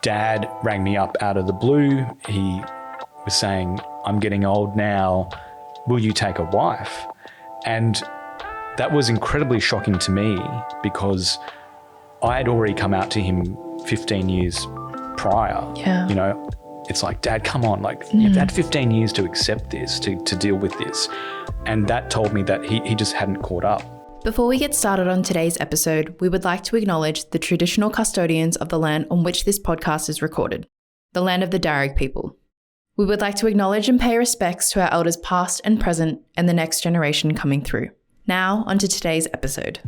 Dad rang me up out of the blue. He was saying, I'm getting old now. Will you take a wife? And that was incredibly shocking to me because I had already come out to him 15 years prior. Yeah. You know, it's like, Dad, come on. Like, you've had 15 years to accept this, to deal with this. And that told me that he just hadn't caught up. Before we get started on today's episode, we would like to acknowledge the traditional custodians of the land on which this podcast is recorded, the land of the Darug people. We would like to acknowledge and pay respects to our elders past and present and the next generation coming through. Now, onto today's episode.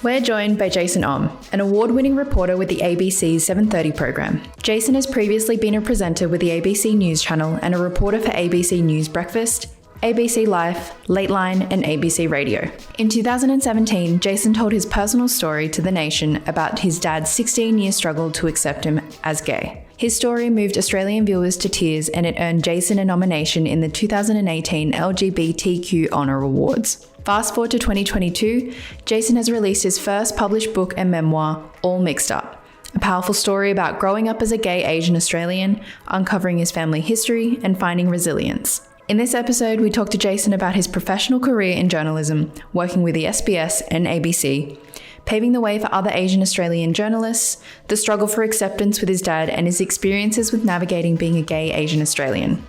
We're joined by Jason Om, an award-winning reporter with the ABC's 7:30 program. Jason has previously been a presenter with the ABC News channel and a reporter for ABC News Breakfast, ABC Life, Lateline and ABC Radio. In 2017, Jason told his personal story to The Nation about his dad's 16-year struggle to accept him as gay. His story moved Australian viewers to tears and it earned Jason a nomination in the 2018 LGBTQ Honour Awards. Fast forward to 2022, Jason has released his first published book and memoir, All Mixed Up, a powerful story about growing up as a gay Asian Australian, uncovering his family history and finding resilience. In this episode, we talk to Jason about his professional career in journalism, working with the SBS and ABC, paving the way for other Asian Australian journalists, the struggle for acceptance with his dad, and his experiences with navigating being a gay Asian Australian.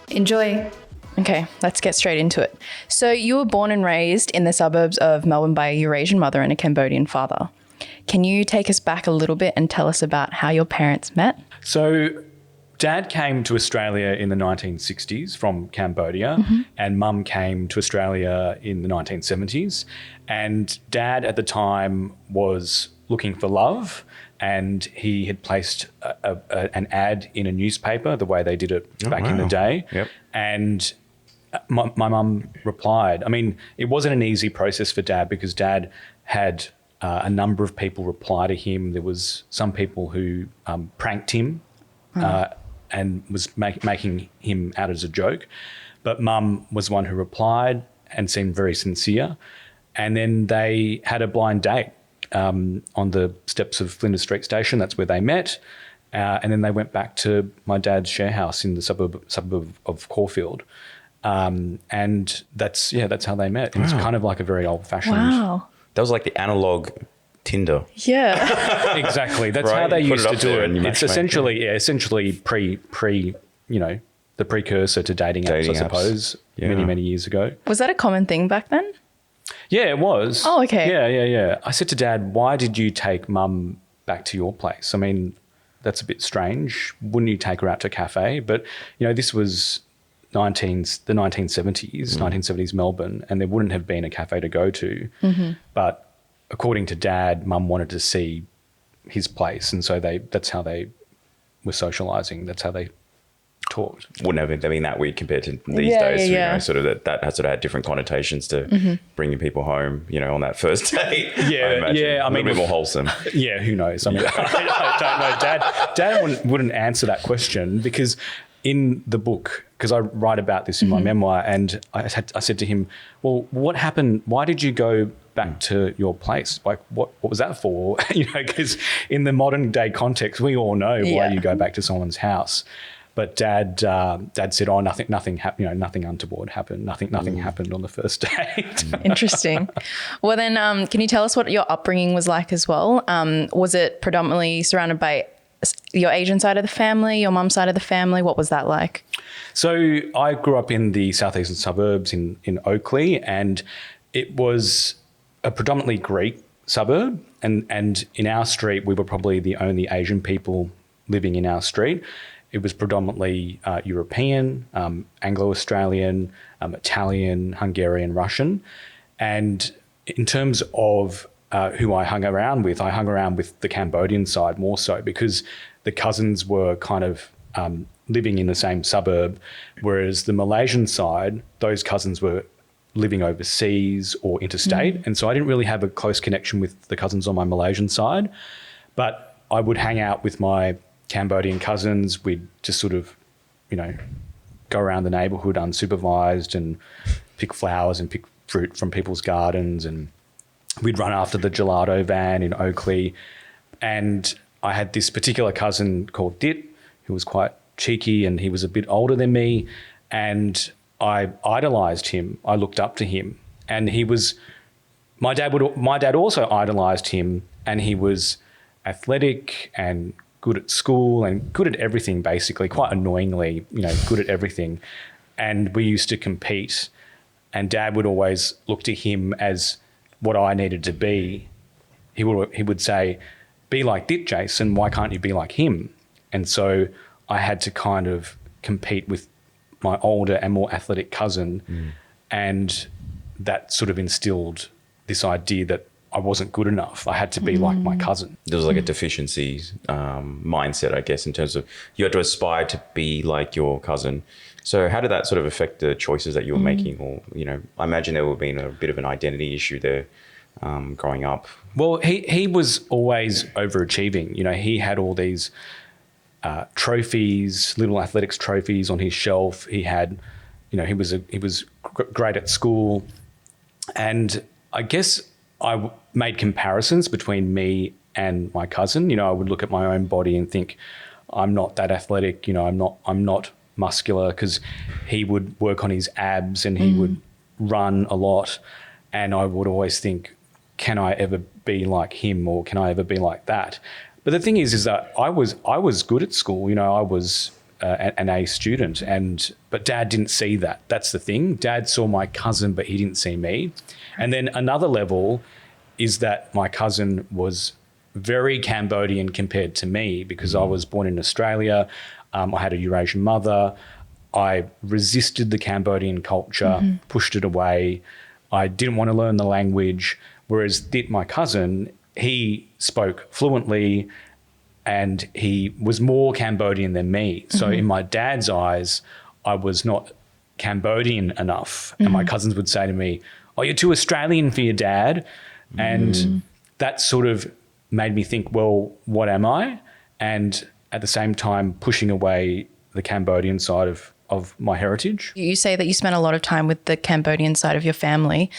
Enjoy. Okay, let's get straight into it. So you were born and raised in the suburbs of Melbourne by a Eurasian mother and a Cambodian father. Can you take us back a little bit and tell us about how your parents met? So Dad came to Australia in the 1960s from Cambodia, and Mum came to Australia in the 1970s. And Dad at the time was looking for love, and he had placed an ad in a newspaper, the way they did it back in the day. Yep. And my mum replied. I mean, it wasn't an easy process for Dad because Dad had a number of people reply to him. There was some people who pranked him. And was making him out as a joke. But Mum was the one who replied and seemed very sincere. And then they had a blind date on the steps of Flinders Street Station. That's where they met. And then they went back to my dad's share house in the suburb of Caulfield. And that's how they met. It was kind of like a very old-fashioned... Wow. That was like the analog Tinder. Yeah. Exactly. That's Right, how they you put used it to up do there it. and you It's matchmake, essentially pre, the precursor to dating apps, I apps. suppose, Yeah. many years ago. Was that a common thing back then? Yeah, it was. Oh, okay. Yeah. I said to Dad, why did you take Mum back to your place? I mean, that's a bit strange. Wouldn't you take her out to a cafe? But, this was the 1970s, 1970s Melbourne, and there wouldn't have been a cafe to go to. But according to Dad, Mum wanted to see his place, and so that's how they were socialising. That's how they talked. Wouldn't have been that weird compared to these days. Yeah. Sort of that has sort of had different connotations to bringing people home, on that first date. Yeah. A little bit more wholesome. Yeah, who knows? I mean, I don't know. Dad wouldn't answer that question because in the book, because I write about this in my memoir, and I said to him, well, what happened? Why did you go back to your place? Like, what was that for? Because in the modern day context, we all know why you go back to someone's house. But Dad said, "Oh, nothing happened. Nothing untoward happened. Nothing happened on the first date." Interesting. Well, then, can you tell us what your upbringing was like as well? Was it predominantly surrounded by your Asian side of the family, your mum's side of the family? What was that like? So I grew up in the southeastern suburbs in Oakley, and it was a predominantly Greek suburb. And in our street, we were probably the only Asian people living in our street. It was predominantly European, Anglo-Australian, Italian, Hungarian, Russian. And in terms of who I hung around with the Cambodian side more so because the cousins were kind of living in the same suburb, whereas the Malaysian side, those cousins were living overseas or interstate. And so I didn't really have a close connection with the cousins on my Malaysian side, but I would hang out with my Cambodian cousins. We'd just sort of, go around the neighbourhood unsupervised and pick flowers and pick fruit from people's gardens, and we'd run after the gelato van in Oakley. And I had this particular cousin called Dit, who was quite cheeky, and he was a bit older than me. And I idolized him. I looked up to him. And my dad also idolized him, and he was athletic and good at school and good at everything, basically, quite annoyingly, good at everything. And we used to compete, and Dad would always look to him as what I needed to be. He would say, be like Dit, Jason, why can't you be like him? And so I had to kind of compete with my older and more athletic cousin. And that sort of instilled this idea that I wasn't good enough. I had to be like my cousin. There was like a deficiency mindset, I guess, in terms of you had to aspire to be like your cousin. So how did that sort of affect the choices that you were making? Or, I imagine there would have been a bit of an identity issue there growing up. Well, he was always overachieving. He had all these trophies, little athletics trophies on his shelf. He had, he was great at school. And I guess I made comparisons between me and my cousin. I would look at my own body and think, I'm not that athletic. I'm not muscular, because he would work on his abs and he would run a lot. And I would always think, can I ever be like him, or can I ever be like that? But the thing is that I was good at school. I was an A student, but Dad didn't see that. That's the thing. Dad saw my cousin, but he didn't see me. And then another level is that my cousin was very Cambodian compared to me, because I was born in Australia. I had a Eurasian mother. I resisted the Cambodian culture, pushed it away. I didn't want to learn the language. Whereas Dit, my cousin, he spoke fluently and he was more Cambodian than me. So in my dad's eyes, I was not Cambodian enough. And my cousins would say to me, oh, you're too Australian for your dad. And that sort of made me think, well, what am I? And at the same time, pushing away the Cambodian side of my heritage. You say that you spent a lot of time with the Cambodian side of your family.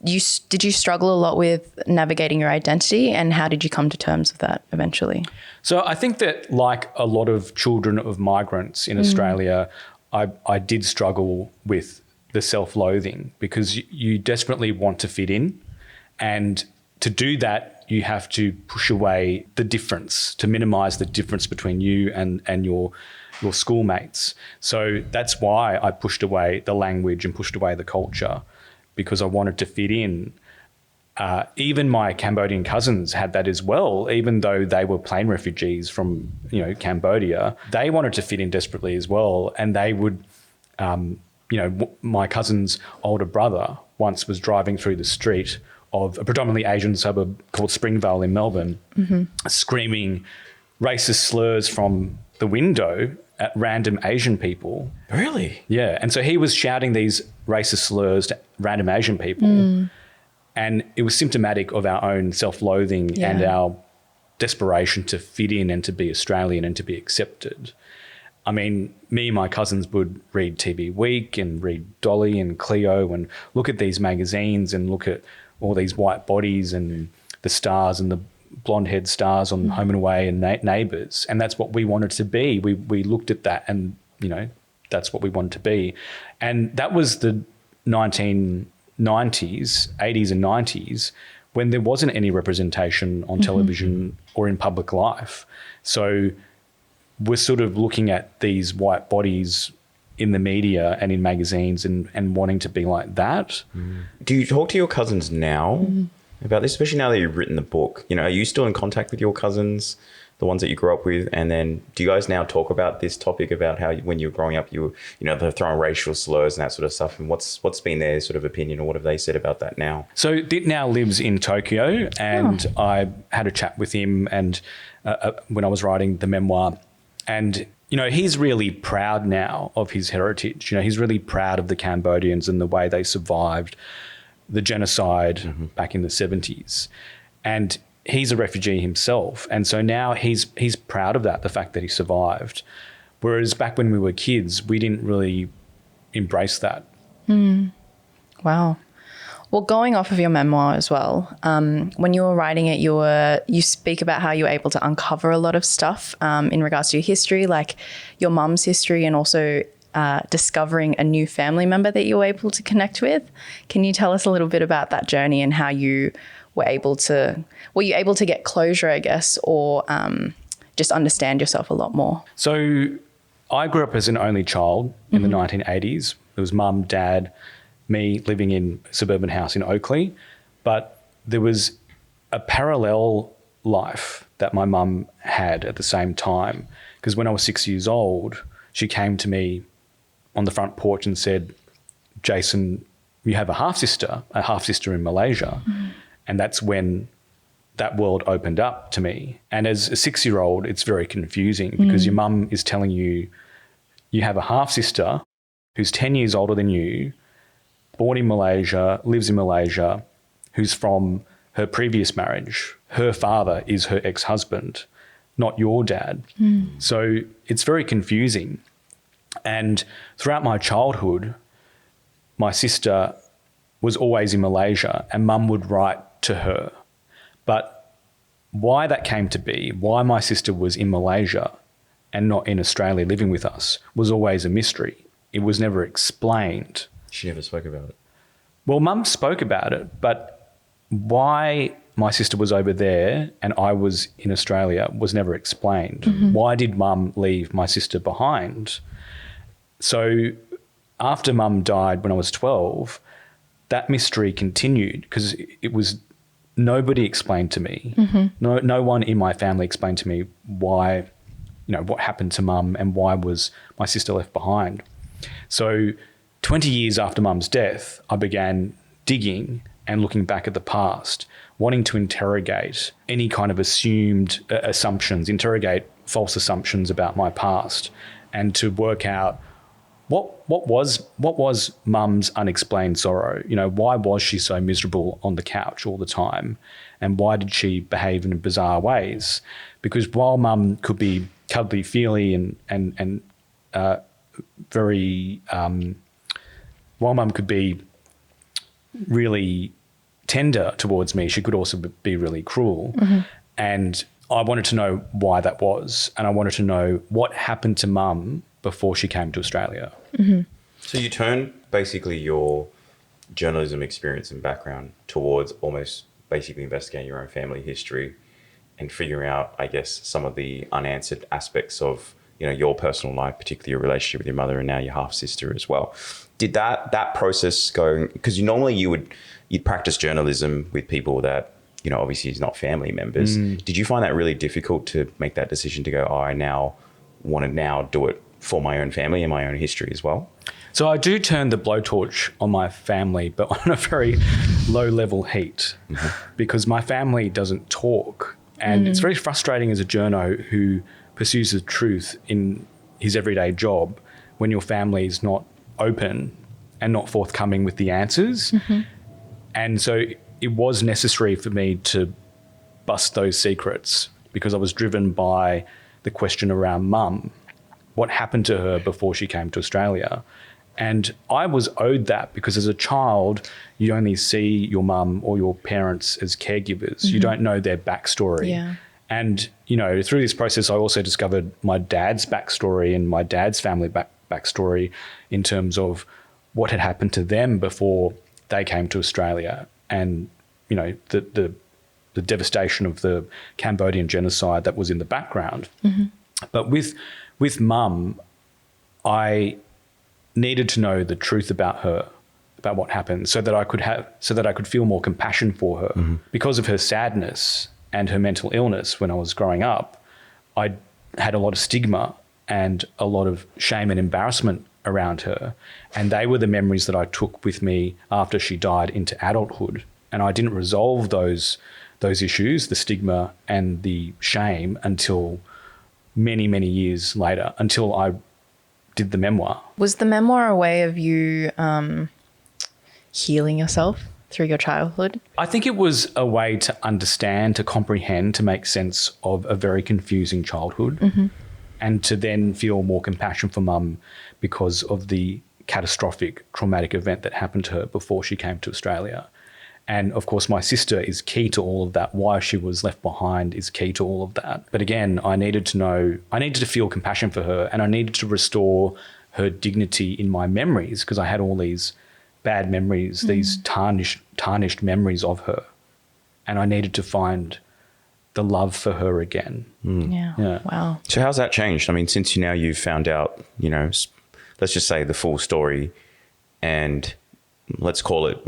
Did you struggle a lot with navigating your identity, and how did you come to terms with that eventually? So I think that, like a lot of children of migrants in Australia, I did struggle with the self-loathing, because you desperately want to fit in, and to do that you have to push away the difference, to minimise the difference between you and your schoolmates. So that's why I pushed away the language and pushed away the culture, because I wanted to fit in. Even my Cambodian cousins had that as well, even though they were plane refugees from Cambodia. They wanted to fit in desperately as well, and they would, my cousin's older brother once was driving through the street of a predominantly Asian suburb called Springvale in Melbourne, screaming racist slurs from the window at random Asian people. Really? Yeah. And so he was shouting these racist slurs to random Asian people. And it was symptomatic of our own self-loathing and our desperation to fit in and to be Australian and to be accepted. I mean, me and my cousins would read TV Week and read Dolly and Cleo and look at these magazines and look at all these white bodies and the stars and the blonde-haired stars on Home and Away and Neighbours. And that's what we wanted to be. We looked at that and, that's what we wanted to be. And that was the 1990s, 80s and 90s, when there wasn't any representation on television or in public life. So we're sort of looking at these white bodies in the media and in magazines and wanting to be like that. Do you talk to your cousins now about this, especially now that you've written the book? Are you still in contact with your cousins, the ones that you grew up with? And then do you guys now talk about this topic about how when you were growing up, you were, they're throwing racial slurs and that sort of stuff? And what's been their sort of opinion, or what have they said about that now? So Dit now lives in Tokyo, and I had a chat with him and when I was writing the memoir. And he's really proud now of his heritage. He's really proud of the Cambodians and the way they survived the genocide back in the 70s. And he's a refugee himself. And so now he's proud of that, the fact that he survived. Whereas back when we were kids, we didn't really embrace that. Wow. Well, going off of your memoir as well, when you were writing it, you speak about how you were able to uncover a lot of stuff in regards to your history, like your mum's history, and also discovering a new family member that you were able to connect with. Can you tell us a little bit about that journey and how you were able to get closure, I guess, or just understand yourself a lot more? So I grew up as an only child in the 1980s. There was mum, dad, me living in a suburban house in Oakley. But there was a parallel life that my mum had at the same time. Because when I was 6 years old, she came to me on the front porch and said, Jason, you have a half-sister in Malaysia. And that's when that world opened up to me. And as a 6-year-old, it's very confusing because your mum is telling you you have a half-sister who's 10 years older than you, born in Malaysia, lives in Malaysia, who's from her previous marriage. Her father is her ex-husband, not your dad. So it's very confusing. And throughout my childhood, my sister was always in Malaysia and mum would write to her. But why that came to be, why my sister was in Malaysia and not in Australia living with us, was always a mystery. It was never explained. She never spoke about it. Well, mum spoke about it, but why my sister was over there and I was in Australia was never explained. Why did mum leave my sister behind? So after mum died when I was 12, that mystery continued because it was nobody explained to me. No one in my family explained to me why, what happened to mum and why was my sister left behind. So 20 years after mum's death, I began digging and looking back at the past, wanting to interrogate any kind of assumed assumptions, interrogate false assumptions about my past, and to work out what was mum's unexplained sorrow? Why was she so miserable on the couch all the time? And why did she behave in bizarre ways? Because while mum could be cuddly feely and very while mum could be really tender towards me, she could also be really cruel. And I wanted to know why that was, and I wanted to know what happened to mum before she came to Australia. So you turned basically your journalism experience and background towards almost basically investigating your own family history and figuring out, I guess, some of the unanswered aspects of your personal life, particularly your relationship with your mother and now your half sister as well. Did that process go? Because normally you'd practice journalism with people that obviously is not family members. Did you find that really difficult to make that decision to go, I now want to do it for my own family and my own history as well? So I do turn the blowtorch on my family, but on a very low level heat, because my family doesn't talk. And it's very frustrating as a journo who pursues the truth in his everyday job when your family is not open and not forthcoming with the answers. And so it was necessary for me to bust those secrets because I was driven by the question around mum. What happened to her before she came to Australia? And I was owed that because as a child, you only see your mum or your parents as caregivers. You don't know their backstory. And, through this process, I also discovered my dad's backstory and my dad's family backstory in terms of what had happened to them before they came to Australia and, the devastation of the Cambodian genocide that was in the background. But with mum, I needed to know the truth about her, about what happened, so that I could feel more compassion for her. Because of her sadness and her mental illness when I was growing up, I had a lot of stigma and a lot of shame and embarrassment around her. And they were the memories that I took with me after she died into adulthood. And I didn't resolve those issues, the stigma and the shame, until many, many years later, until I did the memoir. Was the memoir a way of you healing yourself through your childhood? I think it was a way to understand, to comprehend, to make sense of a very confusing childhood, and to then feel more compassion for mum because of the catastrophic traumatic event that happened to her before she came to Australia. And of course, my sister is key to all of that. Why she was left behind is key to all of that. But again, I needed to feel compassion for her, and I needed to restore her dignity in my memories, because I had all these bad memories, these tarnished memories of her. And I needed to find the love for her again. Yeah. Wow. So how's that changed? I mean, since you've found out, let's just say the full story, and let's call it,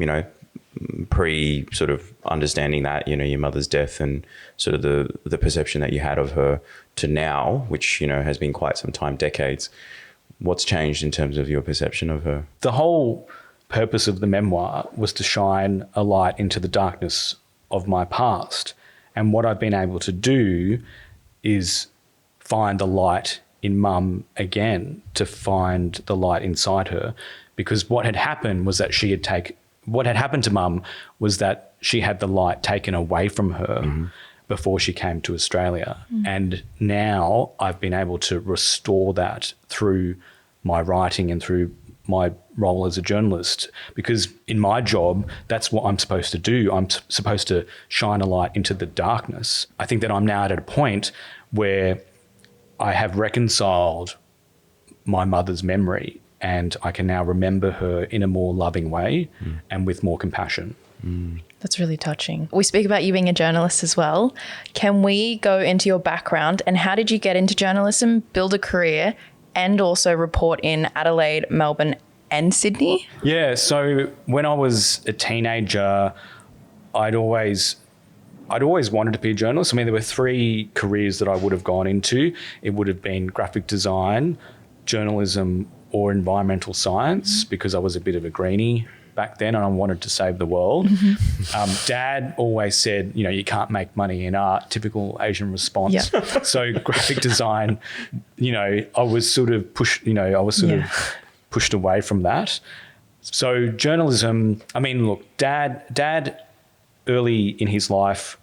pre sort of understanding that, your mother's death and sort of the perception that you had of her, to now, which, has been quite some time, decades. What's changed in terms of your perception of her? The whole purpose of the memoir was to shine a light into the darkness of my past. And what I've been able to do is find the light in Mum again, to find the light inside her. Because what had happened was that what had happened to Mum was that she had the light taken away from her before she came to Australia. And now I've been able to restore that through my writing and through my role as a journalist, because in my job, that's what I'm supposed to do. I'm supposed to shine a light into the darkness. I think that I'm now at a point where I have reconciled my mother's memory, and I can now remember her in a more loving way and with more compassion. That's really touching. We speak about you being a journalist as well. Can we go into your background, and how did you get into journalism, build a career, and also report in Adelaide, Melbourne and Sydney? Yeah, so when I was a teenager, I'd always wanted to be a journalist. I mean, there were 3 careers that I would have gone into. It would have been graphic design, journalism, or environmental science, because I was a bit of a greenie back then and I wanted to save the world. Dad always said, you can't make money in art, typical Asian response. Yeah. So graphic design, I was sort of pushed away from that. So journalism, I mean, look, Dad early in his life,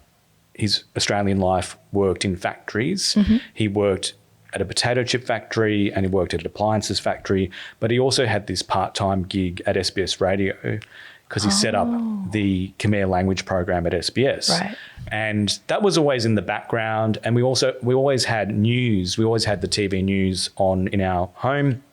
his Australian life, worked in factories. He worked at a potato chip factory and he worked at an appliances factory, but he also had this part-time gig at SBS Radio because he set up the Khmer language program at SBS. Right. And that was always in the background. And we always had news. We always had the TV news on in our home.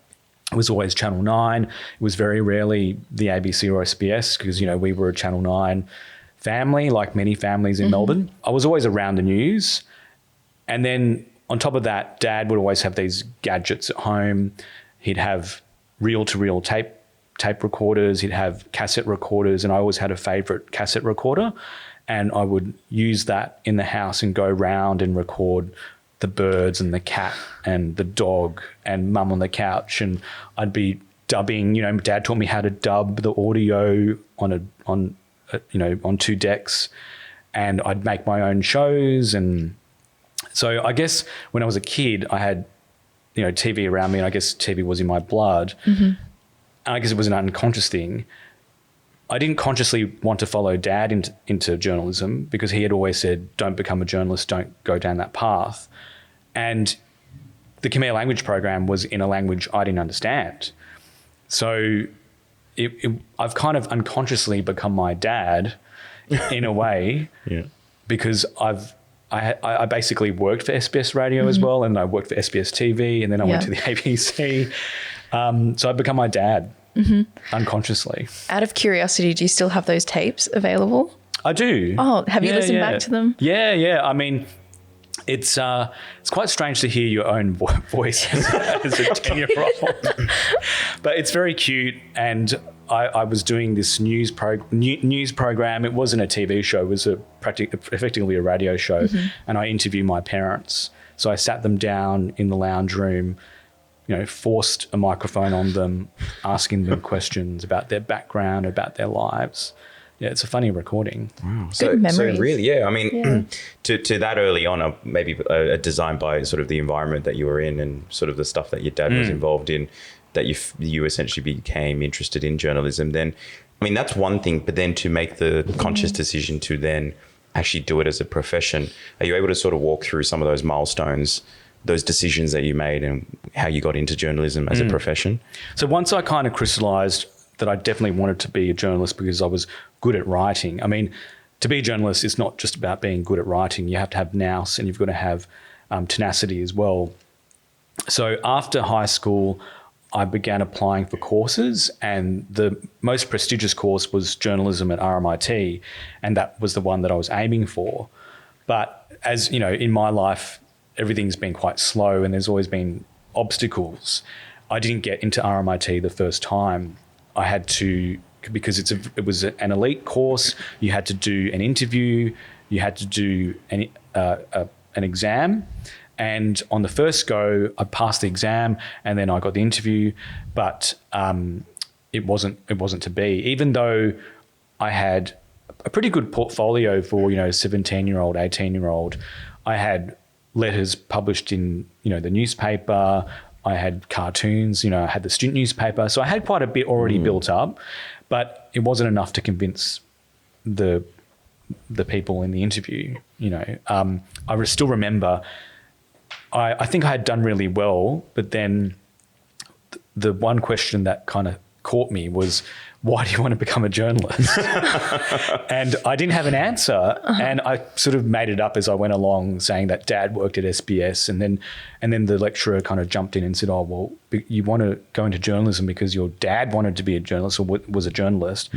It was always Channel 9. It was very rarely the ABC or SBS because, we were a Channel 9 family, like many families in Melbourne. I was always around the news. And then on top of that, Dad would always have these gadgets at home. He'd have reel-to-reel tape recorders. He'd have cassette recorders, and I always had a favourite cassette recorder. And I would use that in the house and go round and record the birds and the cat and the dog and Mum on the couch. And I'd be dubbing. Dad taught me how to dub the audio on 2 decks, and I'd make my own shows. And so I guess when I was a kid, I had, TV around me, and I guess TV was in my blood. And I guess it was an unconscious thing. I didn't consciously want to follow Dad into journalism because he had always said, don't become a journalist, don't go down that path. And the Khmer language program was in a language I didn't understand. So I've kind of unconsciously become my dad in a way because I basically worked for SBS Radio as well, and I worked for SBS TV, and then I went to the ABC. So I've become my dad unconsciously. Out of curiosity, do you still have those tapes available? I do. Oh, have you listened back to them? Yeah. I mean, it's quite strange to hear your own voice as a 10-year-old, but it's very cute. And I was doing this news program. It wasn't a TV show. It was effectively a radio show. And I interviewed my parents. So I sat them down in the lounge room, forced a microphone on them, asking them questions about their background, about their lives. Yeah, it's a funny recording. Wow. Good memories. So really, I mean, to that early on, maybe a design by sort of the environment that you were in and sort of the stuff that your dad was involved in, that you essentially became interested in journalism. Then, I mean, that's one thing, but then to make the conscious decision to then actually do it as a profession, are you able to sort of walk through some of those milestones, those decisions that you made and how you got into journalism as a profession? So once I kind of crystallized that I definitely wanted to be a journalist because I was good at writing. I mean, to be a journalist, it's not just about being good at writing. You have to have nous and you've got to have tenacity as well. So after high school, I began applying for courses, and the most prestigious course was journalism at RMIT, and that was the one that I was aiming for. But as you know, in my life, everything's been quite slow and there's always been obstacles. I didn't get into RMIT the first time. I had to, because it was an elite course, you had to do an interview, you had to do an exam. And on the first go, I passed the exam and then I got the interview, but it wasn't to be. Even though I had a pretty good portfolio for 17-year-old, 18-year-old, I had letters published in the newspaper. I had cartoons. I had the student newspaper, so I had quite a bit already built up, but it wasn't enough to convince the people in the interview. I still remember. I think I had done really well, but then the one question that kind of caught me was, why do you want to become a journalist? And I didn't have an answer. And I sort of made it up as I went along, saying that Dad worked at SBS. And then the lecturer kind of jumped in and said, oh, well, you want to go into journalism because your dad wanted to be a journalist or was a journalist.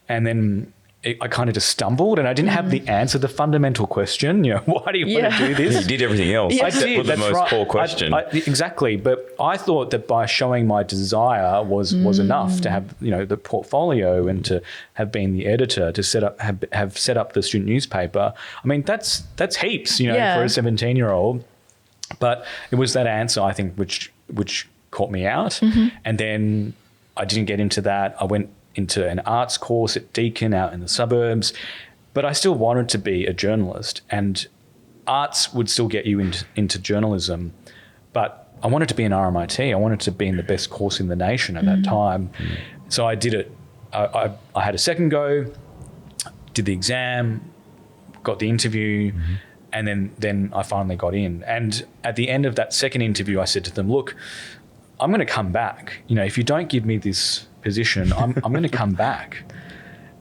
And then I kind of just stumbled and I didn't have the answer, the fundamental question, why do you want to do this? You did everything else. I did. That's the most core question. Exactly. But I thought that by showing my desire was enough to have, the portfolio and to have been the editor, to have set up the student newspaper. I mean, that's heaps, for a 17-year-old. But it was that answer, I think, which caught me out. And then I didn't get into that. I went into an arts course at Deakin out in the suburbs, but I still wanted to be a journalist, and arts would still get you into journalism, but I wanted to be in RMIT. I wanted to be in the best course in the nation at that time. So I did it. I had a second go, did the exam, got the interview, and then I finally got in. And at the end of that second interview, I said to them, look, I'm going to come back. If you don't give me this position, I'm going to come back.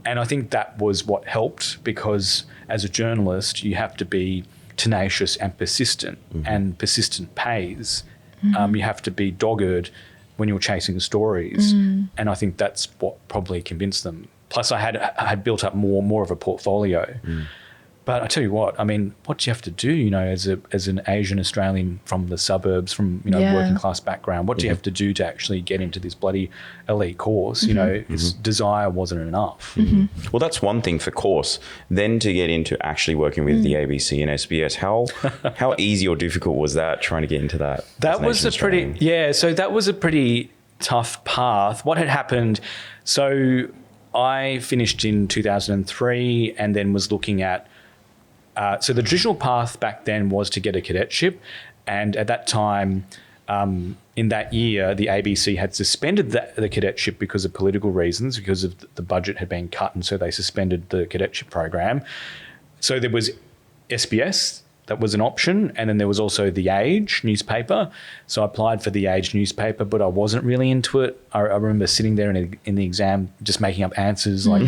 And I think that was what helped, because as a journalist, you have to be tenacious and persistent, and persistent pays. You have to be dogged when you're chasing stories. And I think that's what probably convinced them. Plus I had built up more of a portfolio. But I tell you what, I mean, what do you have to do, as an Asian Australian from the suburbs, from, working class background, what do you have to do to actually get into this bloody elite course? This desire wasn't enough. Well, that's one thing for course. Then to get into actually working with the ABC and SBS, how easy or difficult was that, trying to get into that? That was so that was a pretty tough path. What had happened, so I finished in 2003 and then was looking at, so the traditional path back then was to get a cadetship, and at that time, in that year, the ABC had suspended the cadetship because of political reasons, because of the budget had been cut, and so they suspended the cadetship program. So there was SBS, that was an option, and then there was also The Age newspaper. So I applied for The Age newspaper, but I wasn't really into it. I remember sitting there in the exam just making up answers. I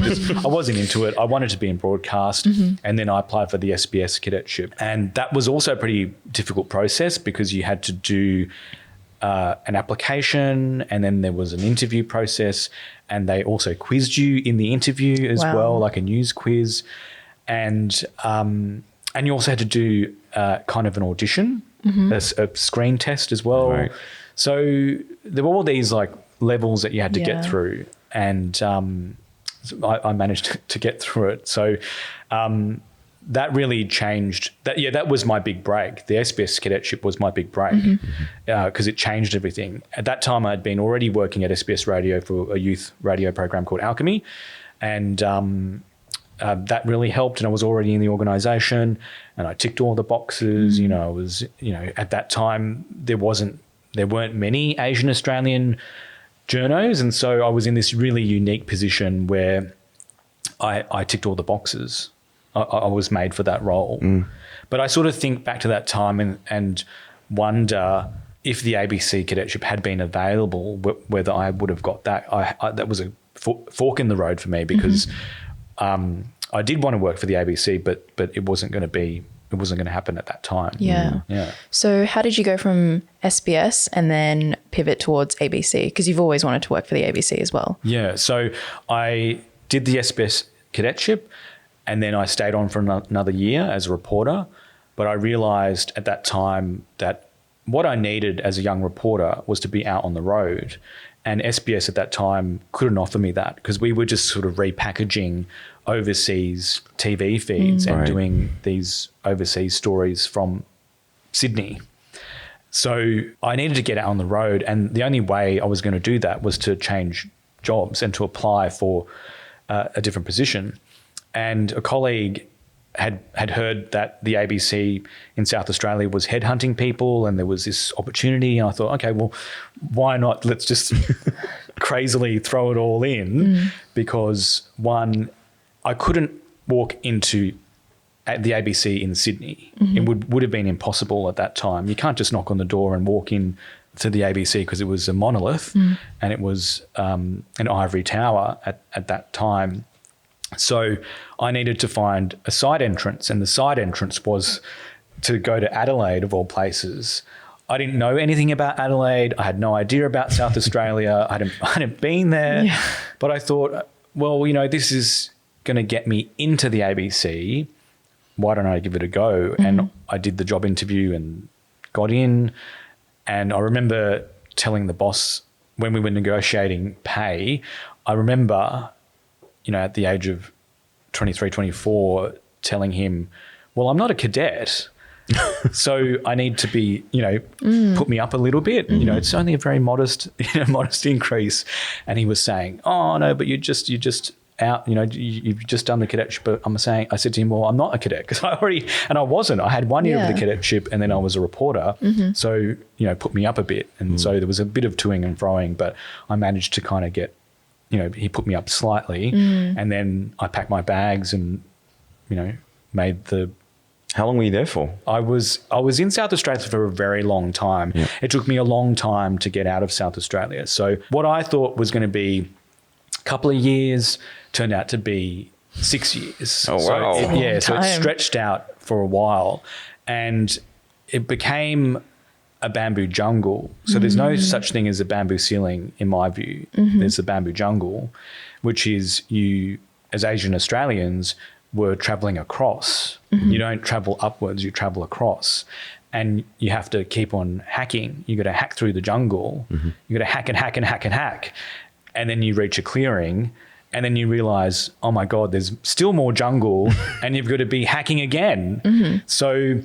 wasn't into it. I wanted to be in broadcast, and then I applied for the SBS cadetship. And that was also a pretty difficult process, because you had to do an application, and then there was an interview process, and they also quizzed you in the interview as well, like a news quiz. And you also had to do kind of an audition, a screen test as well. Right. So there were all these levels that you had to get through, and I managed to get through it. So that really changed. That was my big break. The SBS cadetship was my big break, because it changed everything. At that time, I'd been already working at SBS Radio for a youth radio program called Alchemy, and that really helped, and I was already in the organisation, and I ticked all the boxes. I was, at that time there weren't many Asian Australian journos, and so I was in this really unique position where I ticked all the boxes. I was made for that role. But I sort of think back to that time and wonder if the ABC cadetship had been available, whether I would have got that. That was a fork in the road for me because I did want to work for the ABC, but it wasn't going to happen at that time. Yeah. Yeah. So how did you go from SBS and then pivot towards ABC? Because you've always wanted to work for the ABC as well. Yeah. So I did the SBS cadetship and then I stayed on for another year as a reporter. But I realised at that time that what I needed as a young reporter was to be out on the road. And SBS at that time couldn't offer me that because we were just sort of repackaging overseas TV feeds and doing these overseas stories from Sydney. So I needed to get out on the road, and the only way I was going to do that was to change jobs and to apply for a different position. And a colleague had heard that the ABC in South Australia was headhunting people and there was this opportunity. And I thought, okay, well, why not? Let's just crazily throw it all in because one, I couldn't walk into the ABC in Sydney. It would have been impossible at that time. You can't just knock on the door and walk in to the ABC because it was a monolith and it was an ivory tower at that time. So I needed to find a side entrance, and the side entrance was to go to Adelaide, of all places. I didn't know anything about Adelaide. I had no idea about South Australia. I hadn't been there. Yeah. But I thought, well, this is going to get me into the ABC. Why don't I give it a go? And I did the job interview and got in. And I remember telling the boss when we were negotiating pay, I remember at the age of 23, 24, telling him, well, I'm not a cadet, so I need to be, put me up a little bit. It's only a very modest increase. And he was saying, oh, no, but you're just out, you've just done the cadetship. But I said to him, well, I'm not a cadet because I wasn't. I had 1 year of the cadetship and then I was a reporter. So, put me up a bit. And so there was a bit of toing and froing, but I managed to kind of get, he put me up slightly and then I packed my bags and, made the... How long were you there for? I was in South Australia for a very long time. Yeah. It took me a long time to get out of South Australia. So what I thought was going to be a couple of years turned out to be 6 years. Oh, wow. So it stretched out for a while and it became a bamboo jungle. So there's no such thing as a bamboo ceiling in my view. There's the bamboo jungle, which is you, as Asian Australians, were travelling across. You don't travel upwards, you travel across. And you have to keep on hacking. You got to hack through the jungle. You got to hack and hack and hack and hack. And then you reach a clearing and then you realise, oh my God, there's still more jungle and you've got to be hacking again. So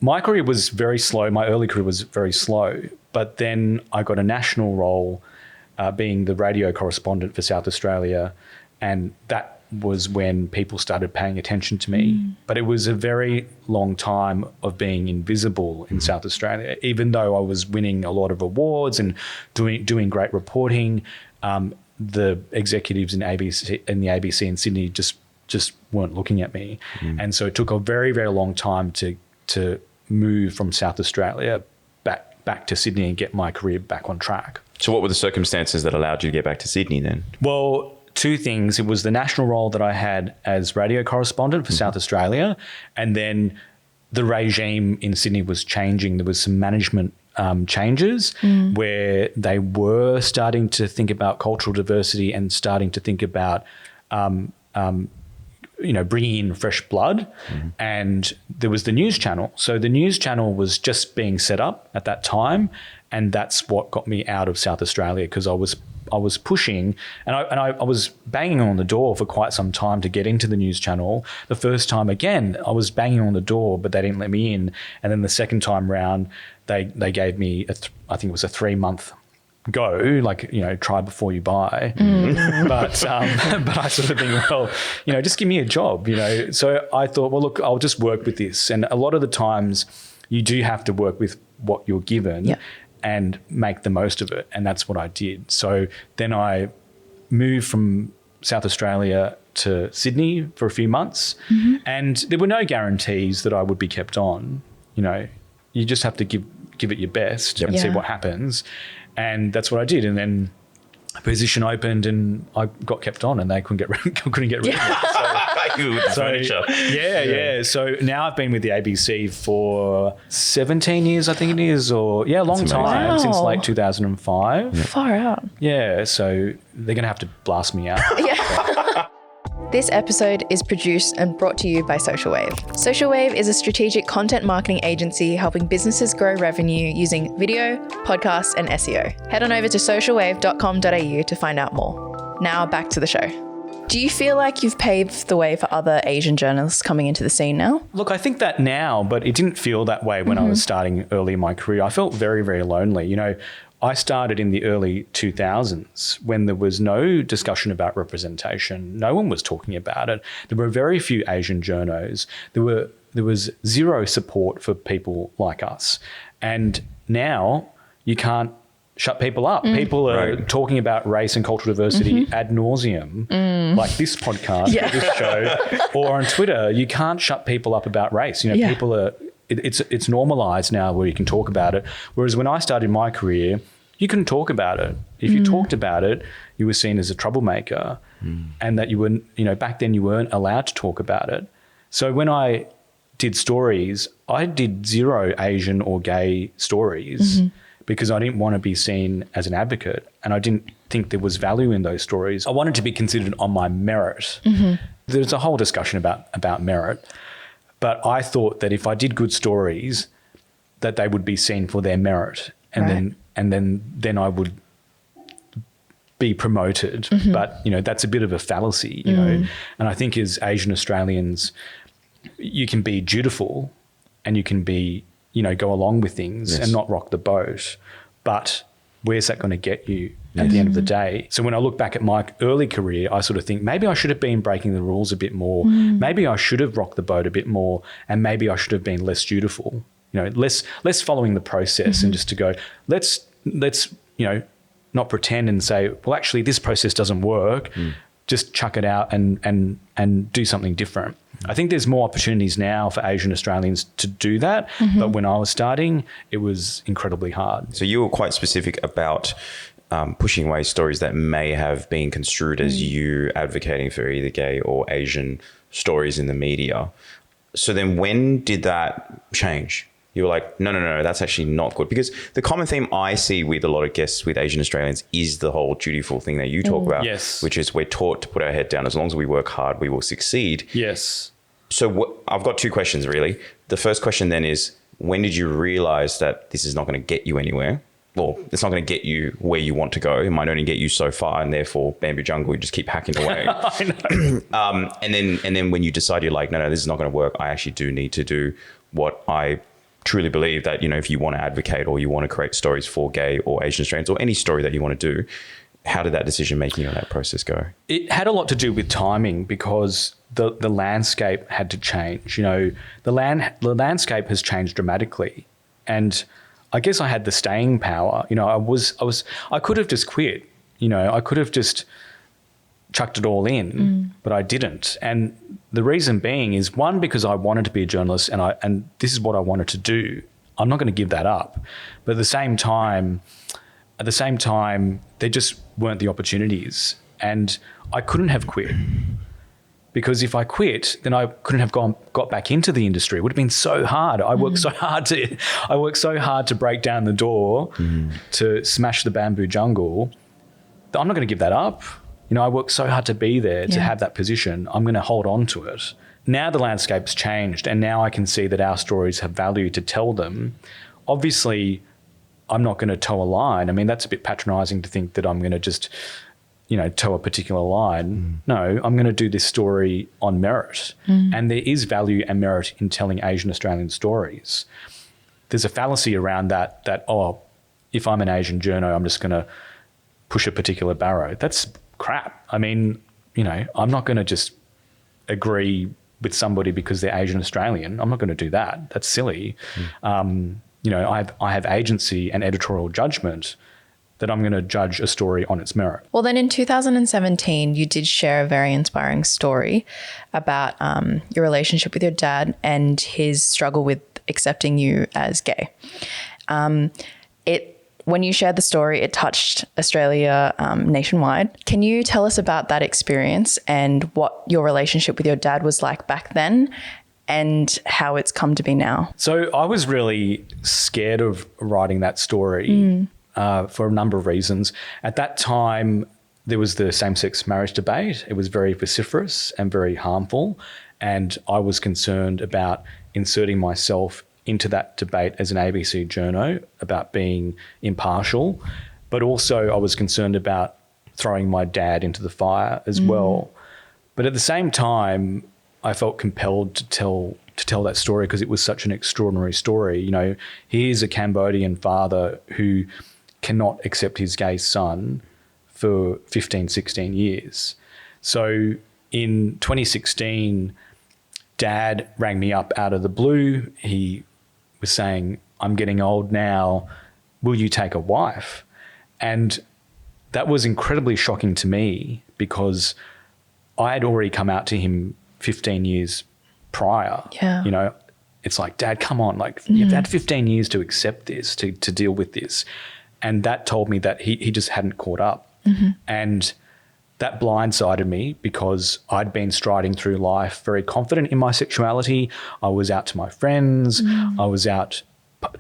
my career was very slow. My early career was very slow. But then I got a national role being the radio correspondent for South Australia. And that was when people started paying attention to me. But it was a very long time of being invisible in South Australia. Even though I was winning a lot of awards and doing great reporting, the executives in the ABC in Sydney just weren't looking at me. And so it took a very, very long time to move from South Australia back to Sydney and get my career back on track. So what were the circumstances that allowed you to get back to Sydney then? Well, two things. It was the national role that I had as radio correspondent for South Australia, and then the regime in Sydney was changing. There was some management changes where they were starting to think about cultural diversity and starting to think about bringing in fresh blood. And there was the news channel. So the news channel was just being set up at that time. And that's what got me out of South Australia, because I was pushing and I was banging on the door for quite some time to get into the news channel. The first time, again, I was banging on the door, but they didn't let me in. And then the second time round, they gave me, I think it was a 3-month go, try before you buy. But I sort of think, well, just give me a job, So I thought, well, look, I'll just work with this. And a lot of the times you do have to work with what you're given and make the most of it. And that's what I did. So then I moved from South Australia to Sydney for a few months, and there were no guarantees that I would be kept on. You just have to give it your best and see what happens. And that's what I did. And then position opened and I got kept on, and they couldn't get rid of me. Yeah. So now I've been with the ABC for 17 years, I think it is, or long time, Wow. since late 2005. Far out. Yeah, so they're going to have to blast me out. This episode is produced and brought to you by Social Wave. Social Wave is a strategic content marketing agency helping businesses grow revenue using video, podcasts, and SEO. Head on over to socialwave.com.au to find out more. Now back to the show. Do you feel like you've paved the way for other Asian journalists coming into the scene now? Look, I think that now, but it didn't feel that way when I was starting early in my career. I felt very, very lonely. You know, I started in the early 2000s when there was no discussion about representation. No one was talking about it. There were very few Asian journos. There was zero support for people like us. And now you can't shut people up. People are talking about race and cultural diversity ad nauseum, like this podcast, this show, or on Twitter. You can't shut people up about race. You know, people are. It's normalised now where you can talk about it. Whereas when I started my career, you couldn't talk about it. If you talked about it, you were seen as a troublemaker, and that you weren't. You know, back then you weren't allowed to talk about it. So when I did stories, I did zero Asian or gay stories. Because I didn't want to be seen as an advocate, and I didn't think there was value in those stories. I wanted to be considered on my merit. There's a whole discussion about merit, but I thought that if I did good stories, that they would be seen for their merit, and then I would be promoted. But you know, that's a bit of a fallacy, you know. And I think as Asian Australians, you can be dutiful, and you can be, you know, go along with things and not rock the boat. But where's that going to get you at the end of the day? So when I look back at my early career, I sort of think maybe I should have been breaking the rules a bit more. Maybe I should have rocked the boat a bit more, and maybe I should have been less dutiful. You know, less following the process, and just to go, let's you know, not pretend and say, well, actually this process doesn't work. Just chuck it out and do something different. I think there's more opportunities now for Asian Australians to do that. But when I was starting, it was incredibly hard. So you were quite specific about pushing away stories that may have been construed as you advocating for either gay or Asian stories in the media. So then when did that change? You were like, no, that's actually not good. Because the common theme I see with a lot of guests with Asian Australians is the whole dutiful thing that you talk about, which is we're taught to put our head down. As long as we work hard, we will succeed. Yes. So I've got two questions, really. The first question then is, when did you realize that this is not going to get you anywhere? Well, it's not going to get you where you want to go. It might only get you so far, and therefore, bamboo jungle, you just keep hacking away. I know. And then when you decide you're like, no, this is not going to work. I actually do need to do what I truly believe that, you know, if you want to advocate or you want to create stories for gay or Asian Australians or any story that you want to do, how did that decision making or that process go? It had a lot to do with timing, because the landscape had to change. You know, the landscape has changed dramatically, and I guess I had the staying power. You know, I could have just quit. You know, I could have just chucked it all in, but I didn't. And the reason being is, one, because I wanted to be a journalist, and this is what I wanted to do. I'm not going to give that up. But at the same time, there just weren't the opportunities, and I couldn't have quit, because if I quit, then I couldn't have got back into the industry. It would have been so hard. I worked so hard to break down the door, to smash the bamboo jungle. I'm not going to give that up. You know, I worked so hard to be there, to have that position. I'm going to hold on to it. Now the landscape's changed, and now I can see that our stories have value to tell them. Obviously, I'm not going to toe a line. I mean, that's a bit patronising to think that I'm going to just, you know, toe a particular line. No, I'm going to do this story on merit. And there is value and merit in telling Asian Australian stories. There's a fallacy around that, if I'm an Asian journo, I'm just going to push a particular barrow. That's crap. I mean, you know, I'm not going to just agree with somebody because they're Asian Australian. I'm not going to do that. That's silly. You know, I have agency and editorial judgment that I'm going to judge a story on its merit. Well, then in 2017, you did share a very inspiring story about your relationship with your dad and his struggle with accepting you as gay. when you shared the story, it touched Australia nationwide. Can you tell us about that experience and what your relationship with your dad was like back then and how it's come to be now? So I was really scared of writing that story for a number of reasons. At that time, there was the same-sex marriage debate. It was very vociferous and very harmful. And I was concerned about inserting myself into that debate as an ABC journo, about being impartial. But also I was concerned about throwing my dad into the fire as well. But at the same time, I felt compelled to tell that story because it was such an extraordinary story. You know, he is a Cambodian father who cannot accept his gay son for 15, 16 years. So in 2016, Dad rang me up out of the blue. He was saying, I'm getting old now. Will you take a wife? And that was incredibly shocking to me because I had already come out to him 15 years prior. Yeah. You know, it's like, Dad, come on. Like, you've had 15 years to accept this, to deal with this. And that told me that he just hadn't caught up. And that blindsided me because I'd been striding through life very confident in my sexuality. I was out to my friends. I was out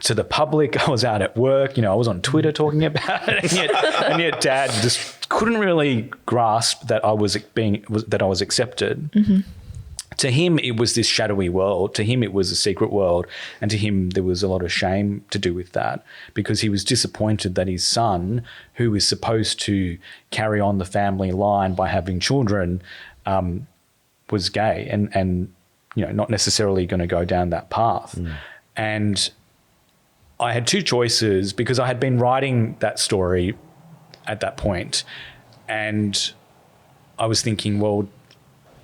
to the public. I was out at work. You know, I was on Twitter talking about it. And yet Dad just couldn't really grasp that I was accepted. To him, it was this shadowy world. To him, it was a secret world. And to him, there was a lot of shame to do with that because he was disappointed that his son, who is supposed to carry on the family line by having children, was gay and you know, not necessarily going to go down that path. And I had two choices because I had been writing that story at that point, and I was thinking, well,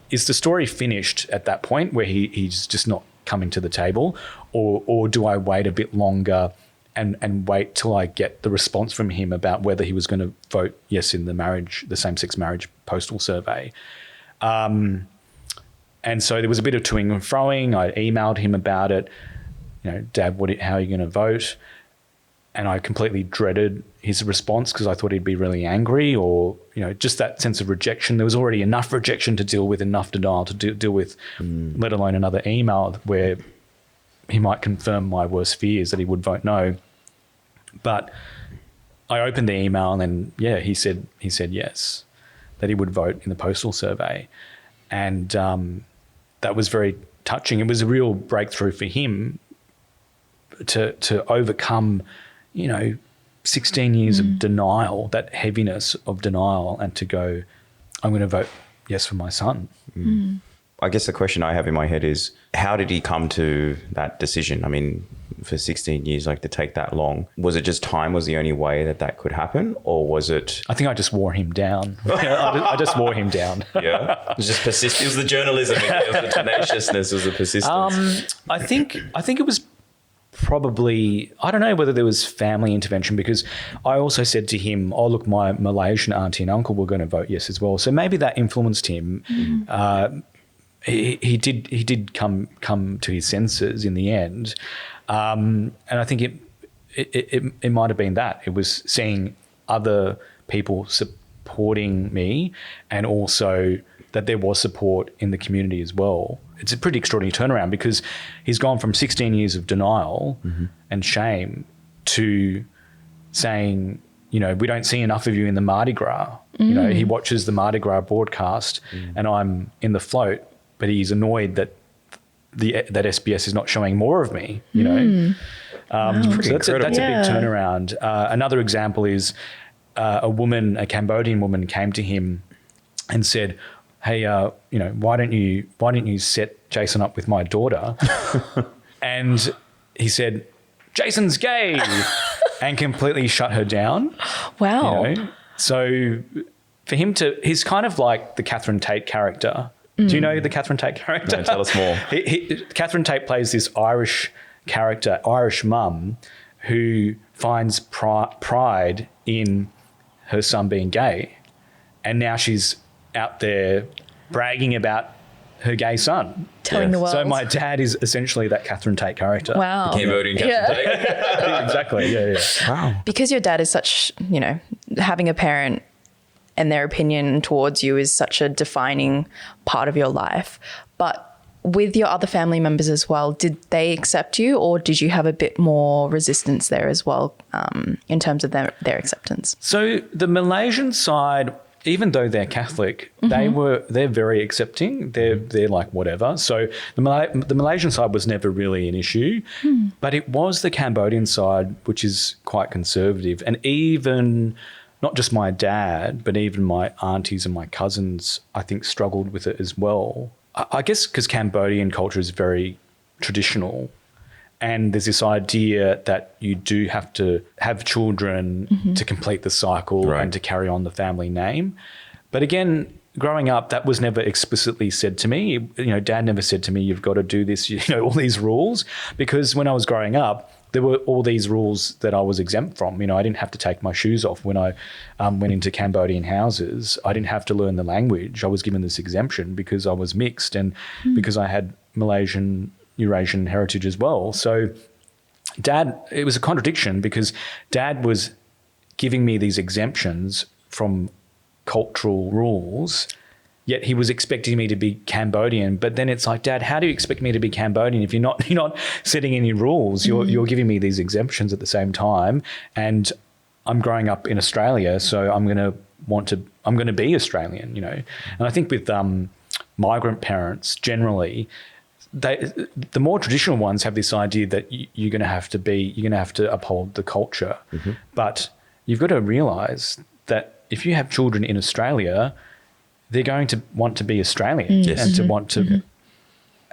is the story finished at that point where he's just not coming to the table, or do I wait a bit longer and wait till I get the response from him about whether he was going to vote yes in the same-sex marriage postal survey? And so there was a bit of toing and froing. I emailed him about it. You know, Dad, how are you going to vote? And I completely dreaded his response because I thought he'd be really angry, or, you know, just that sense of rejection. There was already enough rejection to deal with, enough denial to deal with, let alone another email where he might confirm my worst fears that he would vote no. But I opened the email and then, yeah, he said yes, that he would vote in the postal survey. And that was very touching. It was a real breakthrough for him to overcome, you know, 16 years of denial, that heaviness of denial, and to go, I'm going to vote yes for my son. I guess the question I have in my head is, how did he come to that decision? I mean, for 16 years, like, to take that long, was it just time was the only way that could happen, or was it? I think I just wore him down. I just wore him down. Yeah, it was just persistence. It was the journalism, it was the tenaciousness, it was the persistence. I think it was probably, I don't know whether there was family intervention, because I also said to him, oh, look, my Malaysian auntie and uncle were going to vote yes as well. So maybe that influenced him. He did come to his senses in the end. And I think it might have been that. It was seeing other people supporting me, and also that there was support in the community as well. It's a pretty extraordinary turnaround because he's gone from 16 years of denial and shame to saying, you know, we don't see enough of you in the Mardi Gras. You know, he watches the Mardi Gras broadcast and I'm in the float, but he's annoyed that that SBS is not showing more of me, you know. So that's a big turnaround. Another example is a Cambodian woman came to him and said, hey, you know, why don't you set Jason up with my daughter? And he said, Jason's gay, and completely shut her down. Wow. You know? So for him he's kind of like the Catherine Tate character. Do you know the Catherine Tate character? No, tell us more. Catherine Tate plays this Irish character, Irish mum, who finds pride in her son being gay. And now she's out there bragging about her gay son. Telling the world. So my dad is essentially that Catherine Tate character. Wow. Cambodian Catherine Tate. Exactly. Yeah. Wow. Because your dad is such, having a parent and their opinion towards you is such a defining part of your life. But with your other family members as well, did they accept you, or did you have a bit more resistance there as well, in terms of their acceptance? So the Malaysian side, even though they're Catholic, they're very accepting. They're like whatever. So the Malaysian side was never really an issue, but it was the Cambodian side, which is quite conservative. And even not just my dad, but even my aunties and my cousins, I think, struggled with it as well. I guess because Cambodian culture is very traditional, and there's this idea that you do have to have children to complete the cycle and to carry on the family name. But again, growing up, that was never explicitly said to me. Dad never said to me, you've got to do this, all these rules, because when I was growing up, there were all these rules that I was exempt from. I didn't have to take my shoes off when I went into Cambodian houses. I didn't have to learn the language. I was given this exemption because I was mixed and because I had Malaysian, Eurasian heritage as well. So Dad, it was a contradiction because Dad was giving me these exemptions from cultural rules, yet he was expecting me to be Cambodian. But then it's like, Dad, how do you expect me to be Cambodian if you're not setting any rules? You're giving me these exemptions at the same time, and I'm growing up in Australia, so I'm going to be Australian, And I think with migrant parents generally, the more traditional ones have this idea that you're going to have to uphold the culture, but you've got to realise that if you have children in Australia, they're going to want to be Australian and to want to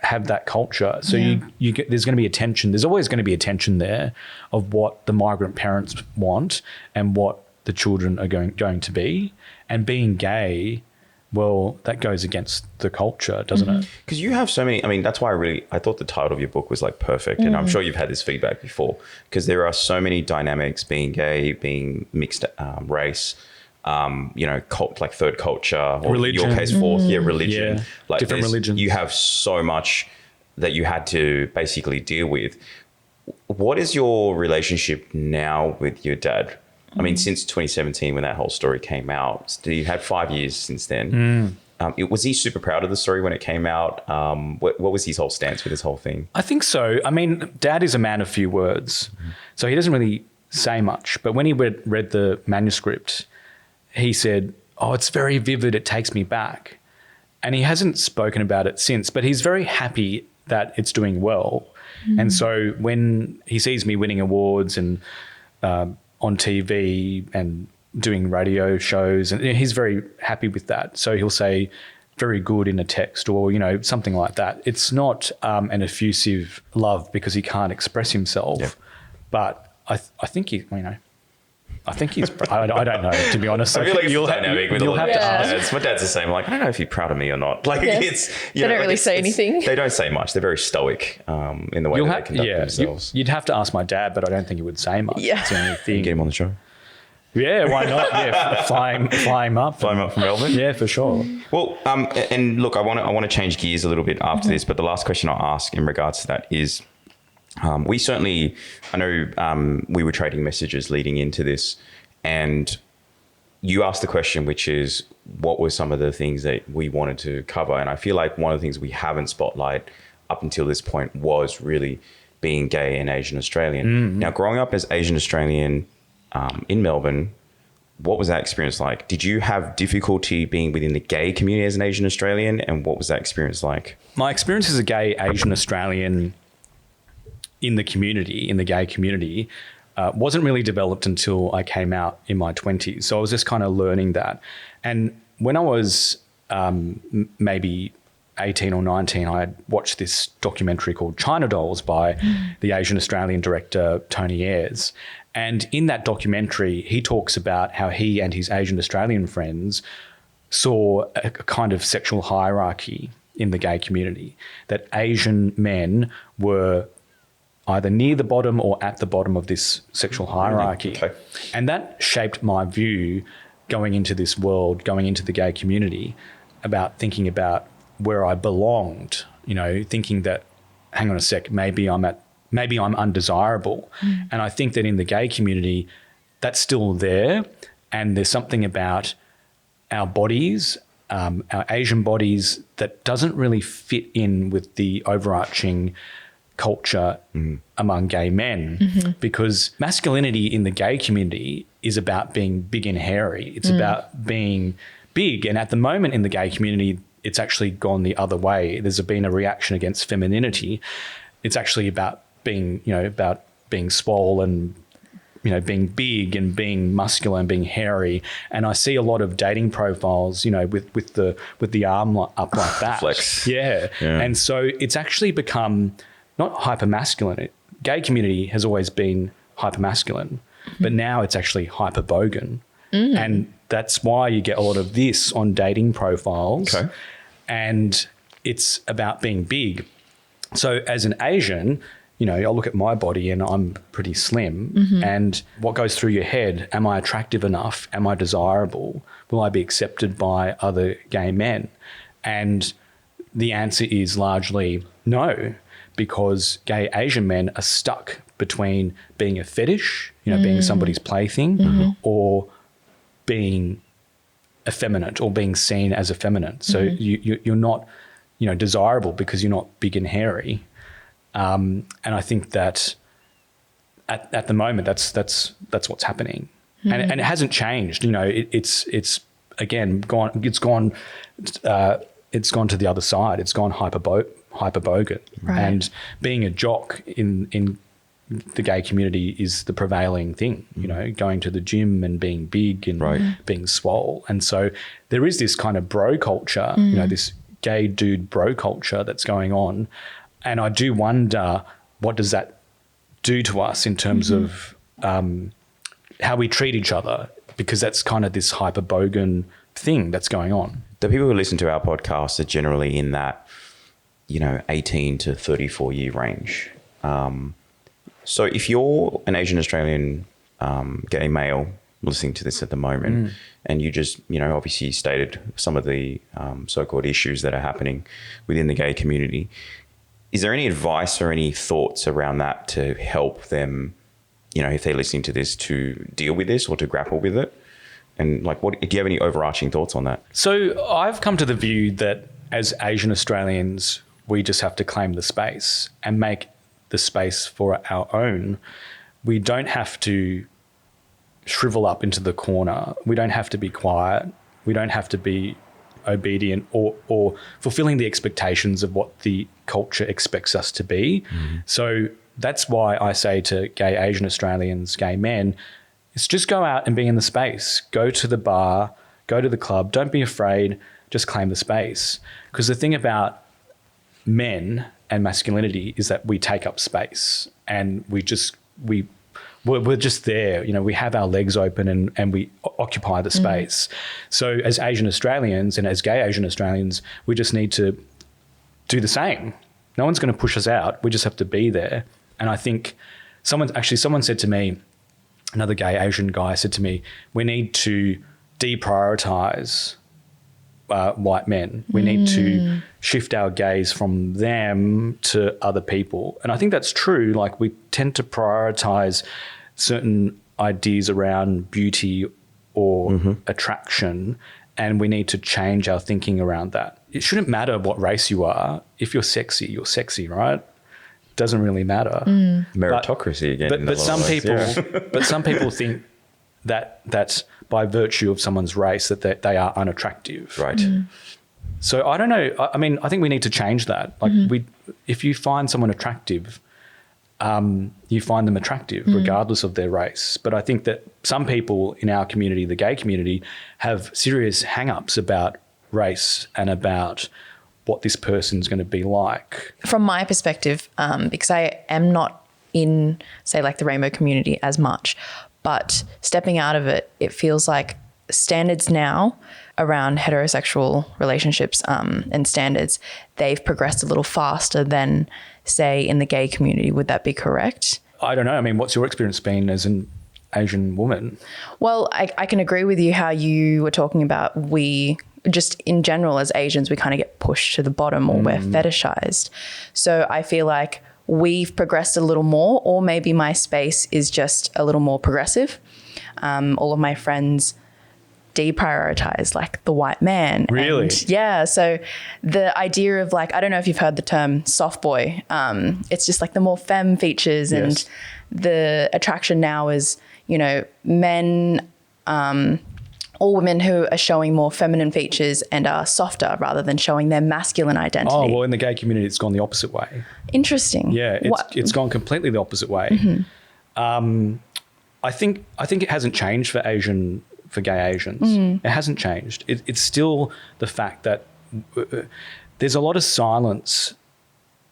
have that culture. So there's going to be a tension. There's always going to be a tension there of what the migrant parents want and what the children are going to be. And being gay, well, that goes against the culture, doesn't it? Because you have so many, that's why I thought the title of your book was like perfect. And I'm sure you've had this feedback before, because there are so many dynamics, being gay, being mixed race, like third culture, or religion. in your case, fourth, religion. Yeah. Like different religions. You have so much that you had to basically deal with. What is your relationship now with your dad? Since 2017, when that whole story came out, you've had 5 years since then. Was he super proud of the story when it came out? What was his whole stance with this whole thing? I think so. Dad is a man of few words, so he doesn't really say much. But when he read the manuscript, he said, "Oh, it's very vivid. It takes me back." And he hasn't spoken about it since, but he's very happy that it's doing well. And so when he sees me winning awards and on TV and doing radio shows, and he's very happy with that. So he'll say very good in a text or, something like that. It's not an effusive love because he can't express himself. But I think I think he's, I don't know, to be honest. I feel like it's dynamic with a lot of to ask. dads. My dad's the same. Like, I don't know if he's proud of me or not. Like, it's, they don't really say anything. They don't say much. They're very stoic in the way that they conduct themselves. You'd have to ask my dad, but I don't think he would say much. Yeah. It's the only thing. Get him on the show. Yeah, why not? Yeah, fly him up. Fly him up from Melbourne. Yeah, for sure. Well, and look, I want to change gears a little bit after this, but the last question I'll ask in regards to that is, I know we were trading messages leading into this, and you asked the question, which is, what were some of the things that we wanted to cover? And I feel like one of the things we haven't spotlighted up until this point was really being gay and Asian Australian. Now, growing up as Asian Australian in Melbourne, what was that experience like? Did you have difficulty being within the gay community as an Asian Australian? And what was that experience like? My experience as a gay Asian Australian in the gay community, wasn't really developed until I came out in my 20s. So I was just kind of learning that. And when I was maybe 18 or 19, I had watched this documentary called China Dolls by the Asian Australian director, Tony Ayres. And in that documentary, he talks about how he and his Asian Australian friends saw a kind of sexual hierarchy in the gay community, that Asian men were either near the bottom or at the bottom of this sexual hierarchy. Okay. And that shaped my view going into this world, going into the gay community, about thinking about where I belonged, thinking that, hang on a sec, maybe I'm undesirable. And I think that in the gay community, that's still there. And there's something about our bodies, our Asian bodies, that doesn't really fit in with the overarching culture among gay men, because masculinity in the gay community is about being big and hairy. It's about being big. And at the moment in the gay community, it's actually gone the other way. There's been a reaction against femininity. It's actually about being, about being swole and, being big and being muscular and being hairy. And I see a lot of dating profiles, with the arm up like that. Flex. Yeah. And so it's actually become not hyper-masculine. Gay community has always been hyper-masculine, but now it's actually hyper-bogan. And that's why you get a lot of this on dating profiles. Okay. And it's about being big. So as an Asian, I look at my body and I'm pretty slim. And what goes through your head? Am I attractive enough? Am I desirable? Will I be accepted by other gay men? And the answer is largely no, because gay Asian men are stuck between being a fetish, being somebody's plaything, or being effeminate or being seen as effeminate. So you're not, desirable because you're not big and hairy. And I think that at the moment that's what's happening, and it hasn't changed. It's again gone. It's gone to the other side. It's gone hyperbogan, and being a jock in the gay community is the prevailing thing. Going to the gym and being big and being swole, and so there is this kind of bro culture. This gay dude bro culture that's going on. And I do wonder, what does that do to us in terms of how we treat each other? Because that's kind of this hyper-bogan thing that's going on. The people who listen to our podcast are generally in that, 18 to 34 year range. So if you're an Asian Australian gay male listening to this at the moment, and you just, obviously stated some of the so-called issues that are happening within the gay community, is there any advice or any thoughts around that to help them, if they're listening to this, to deal with this or to grapple with it? And do you have any overarching thoughts on that? So I've come to the view that as Asian Australians, we just have to claim the space and make the space for our own. We don't have to shrivel up into the corner. We don't have to be quiet. We don't have to be obedient or fulfilling the expectations of what the culture expects us to be. So that's why I say to gay Asian Australians, gay men, is just go out and be in the space. Go to the bar, go to the club. Don't be afraid. Just claim the space. Because the thing about men and masculinity is that we take up space, and we're just there. We have our legs open and we occupy the space. So as Asian Australians and as gay Asian Australians, we just need to do the same. No one's going to push us out. We just have to be there. And I think someone said to me, another gay Asian guy said to me, we need to deprioritize white men. We need to shift our gaze from them to other people. And I think that's true. We tend to prioritize certain ideas around beauty or attraction, and we need to change our thinking around that. It shouldn't matter what race you are. If you're sexy, right? It doesn't really matter. Meritocracy again. But some people think that by virtue of someone's race that they are unattractive. Right. So I don't know. I think we need to change that. If you find someone attractive, you find them attractive regardless of their race. But I think that some people in our community, the gay community, have serious hang-ups about race and about what this person's going to be like. From my perspective, because I am not in, say, the rainbow community as much, but stepping out of it, it feels like standards now around heterosexual relationships and standards, they've progressed a little faster than, say, in the gay community. Would that be correct? I don't know. What's your experience been as an Asian woman? Well, I can agree with you how you were talking about we just in general as Asians, we kind of get pushed to the bottom or we're fetishized. So I feel like we've progressed a little more, or maybe my space is just a little more progressive. All of my friends deprioritize like the white man. Really? And yeah. So the idea of like, I don't know if you've heard the term soft boy. It's just like the more femme features, and Yes. the attraction now is, men, all women who are showing more feminine features and are softer rather than showing their masculine identity. Oh, well, in the gay community, it's gone the opposite way. Interesting. Yeah, it's gone completely the opposite way. I think it hasn't changed for gay Asians. It hasn't changed. It's still the fact that there's a lot of silence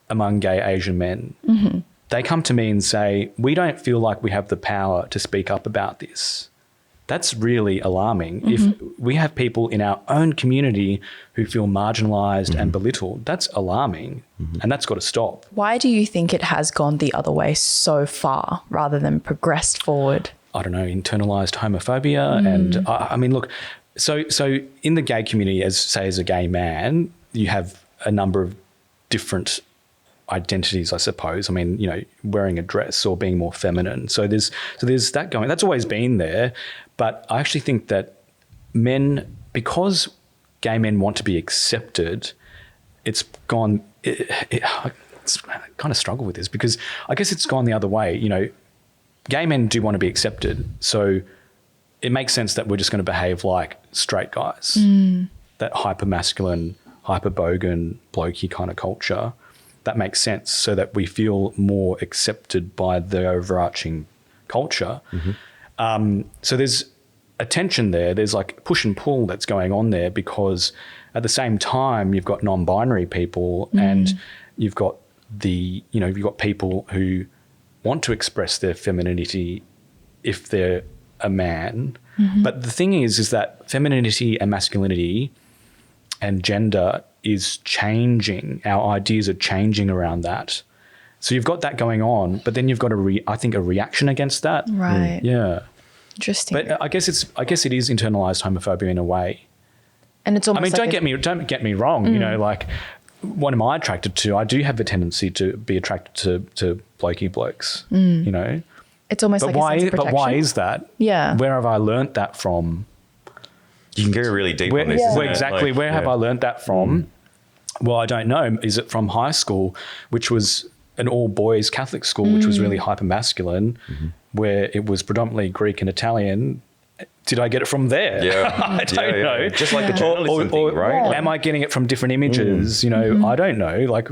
among gay Asian men. They come to me and say, we don't feel like we have the power to speak up about this. That's really alarming. If we have people in our own community who feel marginalised and belittled, that's alarming, and that's got to stop. Why do you think it has gone the other way so far rather than progressed forward? I don't know, internalised homophobia. And I mean, look, so in the gay community, as a gay man, you have a number of different identities, I suppose. I mean, wearing a dress or being more feminine. So there's that going. That's always been there. But I actually think that men, because gay men want to be accepted, it's gone. It's kind of struggle with this because I guess it's gone the other way. Gay men do want to be accepted, so it makes sense that we're just going to behave like straight guys. That hyper masculine, hyper bogan, blokey kind of culture. That makes sense, so that we feel more accepted by the overarching culture. So there's a tension there. There's like push and pull that's going on there, because at the same time you've got non-binary people and you've got you've got people who want to express their femininity if they're a man. But the thing is that femininity and masculinity and gender is changing. Our ideas are changing around that. So you've got that going on, but then you've got I think a reaction against that. Right. Yeah. Interesting. But I guess it is internalized homophobia in a way. And it's almost don't get me wrong. Like, what am I attracted to? I do have a tendency to be attracted to blokey blokes. It's almost like a sense of protection. But why is that? Yeah. Where have I learnt that from? You can go really deep on this. Isn't it? Exactly. Where have I learnt that from? Well, I don't know. Is it from high school, which was an all-boys Catholic school, which was really hyper-masculine, where it was predominantly Greek and Italian? Did I get it from there? Yeah. I don't know. Just like the journalism thing, right? Am I getting it from different images? I don't know. Like,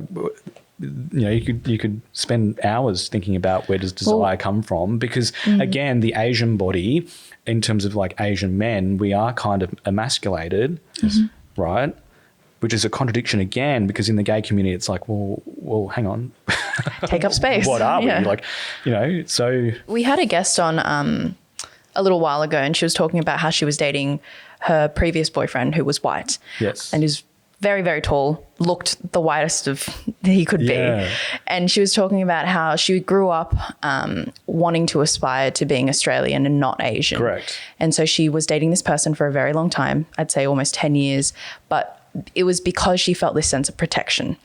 you could spend hours thinking about where does desire come from, because again, the Asian body, in terms of like Asian men, we are kind of emasculated, right? Which is a contradiction again, because in the gay community, it's like, well, hang on. Take up space. What are we? Like, so. We had a guest on a little while ago, and she was talking about how she was dating her previous boyfriend who was white. Yes. And is very, very tall, looked the whitest of he could be. And she was talking about how she grew up wanting to aspire to being Australian and not Asian. Correct. And so she was dating this person for a very long time, I'd say almost 10 years, but it was because she felt this sense of protection.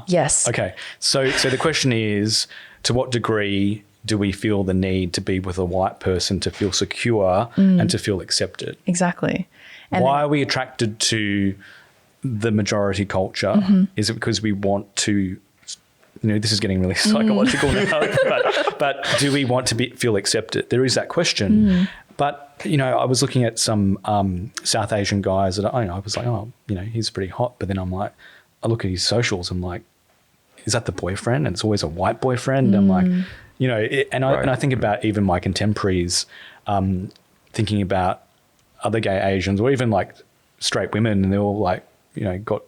Yes. Okay. So the question is, to what degree do we feel the need to be with a white person to feel secure and to feel accepted? Exactly. And why are we attracted to the majority culture? Is it because we want to, this is getting really psychological now, but do we want to feel accepted? There is that question. But, I was looking at some South Asian guys that I was like, he's pretty hot. But then I'm like, I look at his socials, I'm like, is that the boyfriend? And it's always a white boyfriend. I'm like, and I think about even my contemporaries thinking about other gay Asians, or even like straight women, and they're all like, got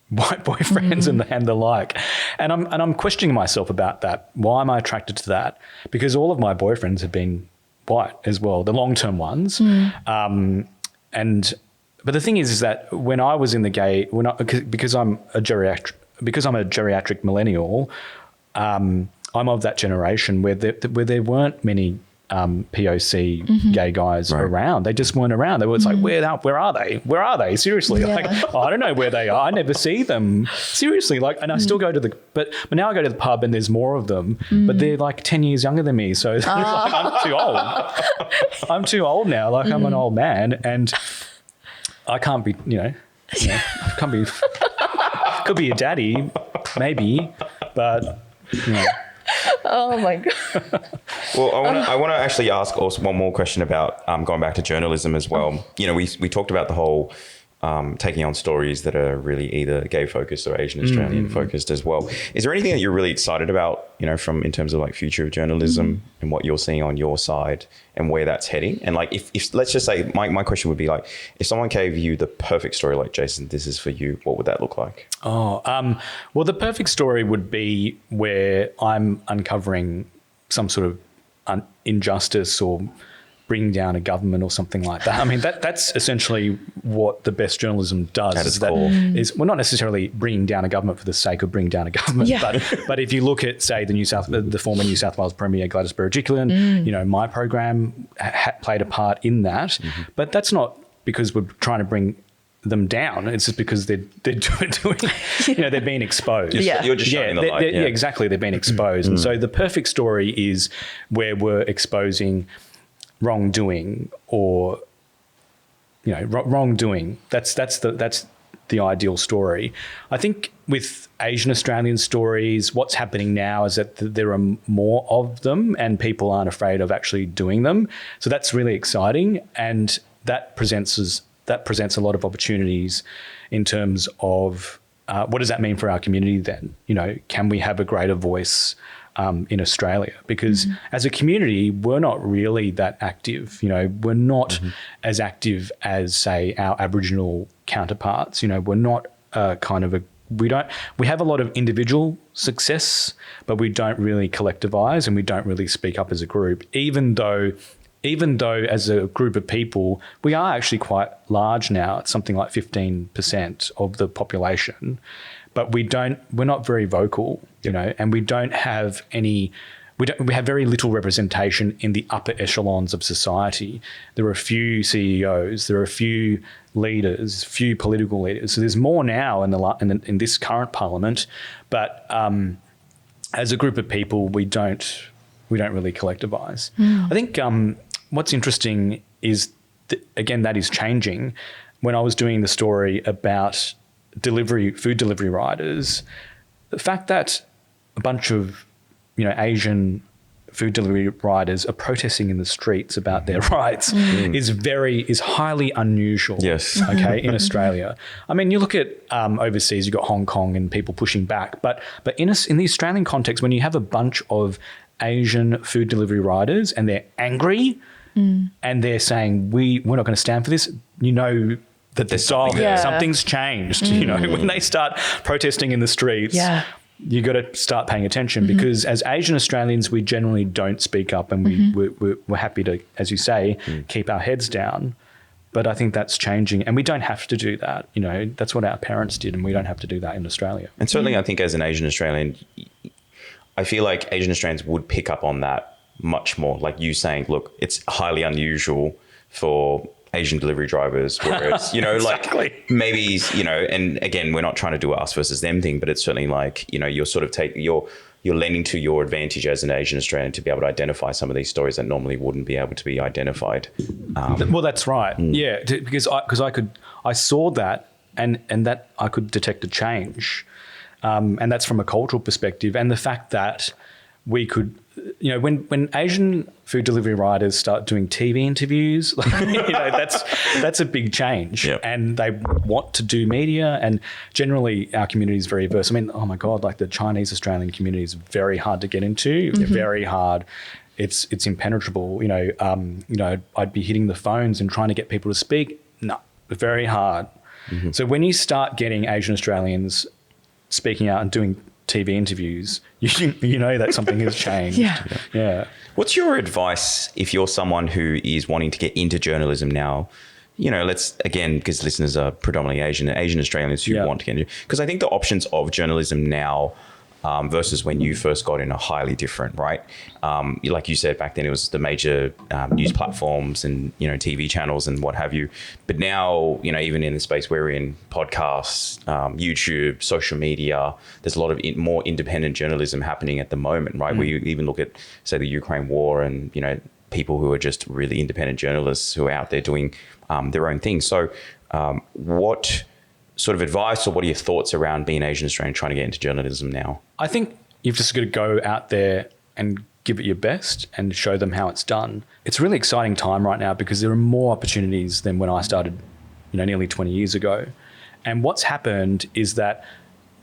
white boyfriends and the like. And I'm questioning myself about that. Why am I attracted to that? Because all of my boyfriends have been white as well, the long-term ones. But the thing is that when I was in the gay, because I'm a geriatric millennial, I'm of that generation where there weren't many POC gay guys around. They just weren't around. They were like, where are they? Where are they? Seriously. Like, I don't know where they are. I never see them. Seriously. Like, and I still go to but now I go to the pub and there's more of them, but they're like 10 years younger than me. So like, I'm too old. I'm too old now. Like I'm an old man and I can't be, can't be, could be a daddy, maybe, but, Oh my God. Well, I want to actually ask also one more question about going back to journalism as well. We talked about the whole taking on stories that are really either gay focused or Asian Australian focused as well. Is there anything that you're really excited about, from in terms of like future of journalism and what you're seeing on your side and where that's heading? And like, if let's just say my question would be like, if someone gave you the perfect story, like Jason, this is for you, what would that look like? Well, the perfect story would be where I'm uncovering some sort of injustice or bring down a government or something like that. I mean, that's essentially what the best journalism does. At its core. Well, not necessarily bringing down a government for the sake of bringing down a government, but if you look at, say, the former New South Wales Premier Gladys Berejiklian, my program played a part in that, but that's not because we're trying to bring them down. It's just because they're doing they're being exposed. You're just shining the light. Yeah, exactly. They're being exposed. And so the perfect story is where we're exposing wrongdoing or wrongdoing. That's the ideal story. I think with Asian Australian stories, what's happening now is that there are more of them and people aren't afraid of actually doing them. So that's really exciting, and that presents a lot of opportunities in terms of what does that mean for our community then? Can we have a greater voice in Australia? Because as a community, we're not really that active. We're not as active as, say, our Aboriginal counterparts. We're not we have a lot of individual success, but we don't really collectivize and we don't really speak up as a group, even though as a group of people, we are actually quite large now. It's something like 15% of the population, but we're not very vocal, and we don't have we have very little representation in the upper echelons of society. There are a few CEOs, there are a few leaders, few political leaders. So there's more now in this current parliament, but as a group of people, we don't really collectivise. I think what's interesting is that is changing. When I was doing the story about food delivery riders, the fact that a bunch of Asian food delivery riders are protesting in the streets about their rights is highly unusual. Yes. Okay, in Australia. I mean, you look at overseas, you've got Hong Kong and people pushing back, but in the Australian context, when you have a bunch of Asian food delivery riders and they're angry and they're saying we're not going to stand for this, that there's something's changed. When they start protesting in the streets, you got to start paying attention because as Asian Australians, we generally don't speak up, and we're happy to, as you say, keep our heads down. But I think that's changing, and we don't have to do that. That's what our parents did, and we don't have to do that in Australia. And certainly, I think as an Asian Australian, I feel like Asian Australians would pick up on that much more. Like you saying, look, it's highly unusual for Asian delivery drivers, whereas, exactly. like maybe, and again, we're not trying to do an us versus them thing, but it's certainly like, you're sort of you're lending to your advantage as an Asian Australian to be able to identify some of these stories that normally wouldn't be able to be identified. Well, that's right. Yeah, because I saw that and that I could detect a change. And that's from a cultural perspective. And the fact that we could, when Asian food delivery riders start doing TV interviews, that's a big change. Yep. And they want to do media. And generally, our community is very diverse. I mean, oh my God, like the Chinese Australian community is very hard to get into. Very hard. It's impenetrable. I'd be hitting the phones and trying to get people to speak. No, very hard. So when you start getting Asian Australians speaking out and doing TV interviews, you know that something has changed. Yeah. What's your advice if you're someone who is wanting to get into journalism now? Let's, again, because listeners are predominantly Asian Australians who want to get into, because I think the options of journalism now versus when you first got in are highly different, right? Like you said, back then it was the major news platforms and, TV channels and what have you. But now, even in the space we're in, podcasts, YouTube, social media, there's a lot of more independent journalism happening at the moment, right? Where you even look at, say, the Ukraine war and, people who are just really independent journalists who are out there doing their own thing. So what sort of advice or what are your thoughts around being Asian Australian trying to get into journalism now? I think you've just got to go out there and give it your best and show them how it's done. It's a really exciting time right now because there are more opportunities than when I started, nearly 20 years ago. And what's happened is that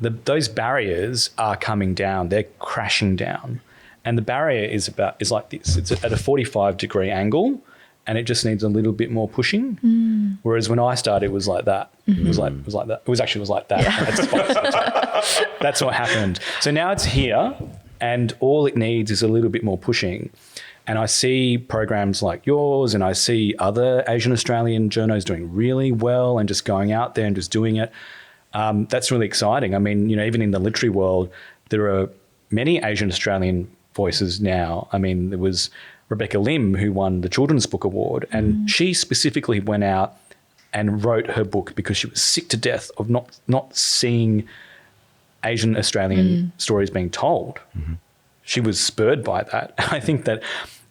those barriers are coming down. They're crashing down. And the barrier is like this. It's at a 45-degree angle, and it just needs a little bit more pushing. Whereas when I started, it was like that. It was like that. It was like that. Yeah. That's what happened. So now it's here, and all it needs is a little bit more pushing. And I see programs like yours, and I see other Asian Australian journos doing really well and just going out there and just doing it. That's really exciting. I mean, even in the literary world, there are many Asian Australian voices now. I mean, there was Rebecca Lim who won the Children's Book Award, and she specifically went out and wrote her book because she was sick to death of not seeing Asian Australian stories being told. She was spurred by that. I think that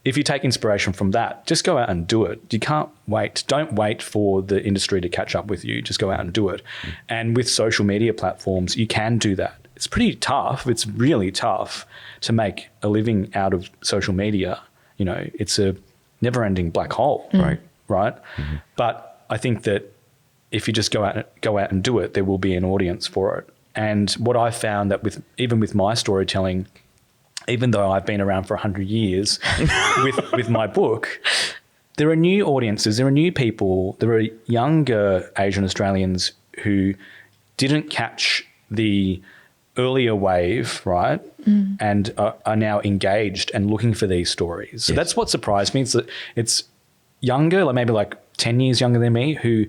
if you take inspiration from that, just go out and do it. You can't wait. Don't wait for the industry to catch up with you. Just go out and do it. And with social media platforms, you can do that. It's pretty tough. It's really tough to make a living out of social media. It's a never-ending black hole, right? But I think that if you just go out and do it, there will be an audience for it. And what I found that even with my storytelling, even though I've been around for 100 years with my book, there are new audiences, there are new people, there are younger Asian Australians who didn't catch the earlier wave, right? And are now engaged and looking for these stories. So that's what surprised me. It's that it's younger, like maybe like 10 years younger than me, who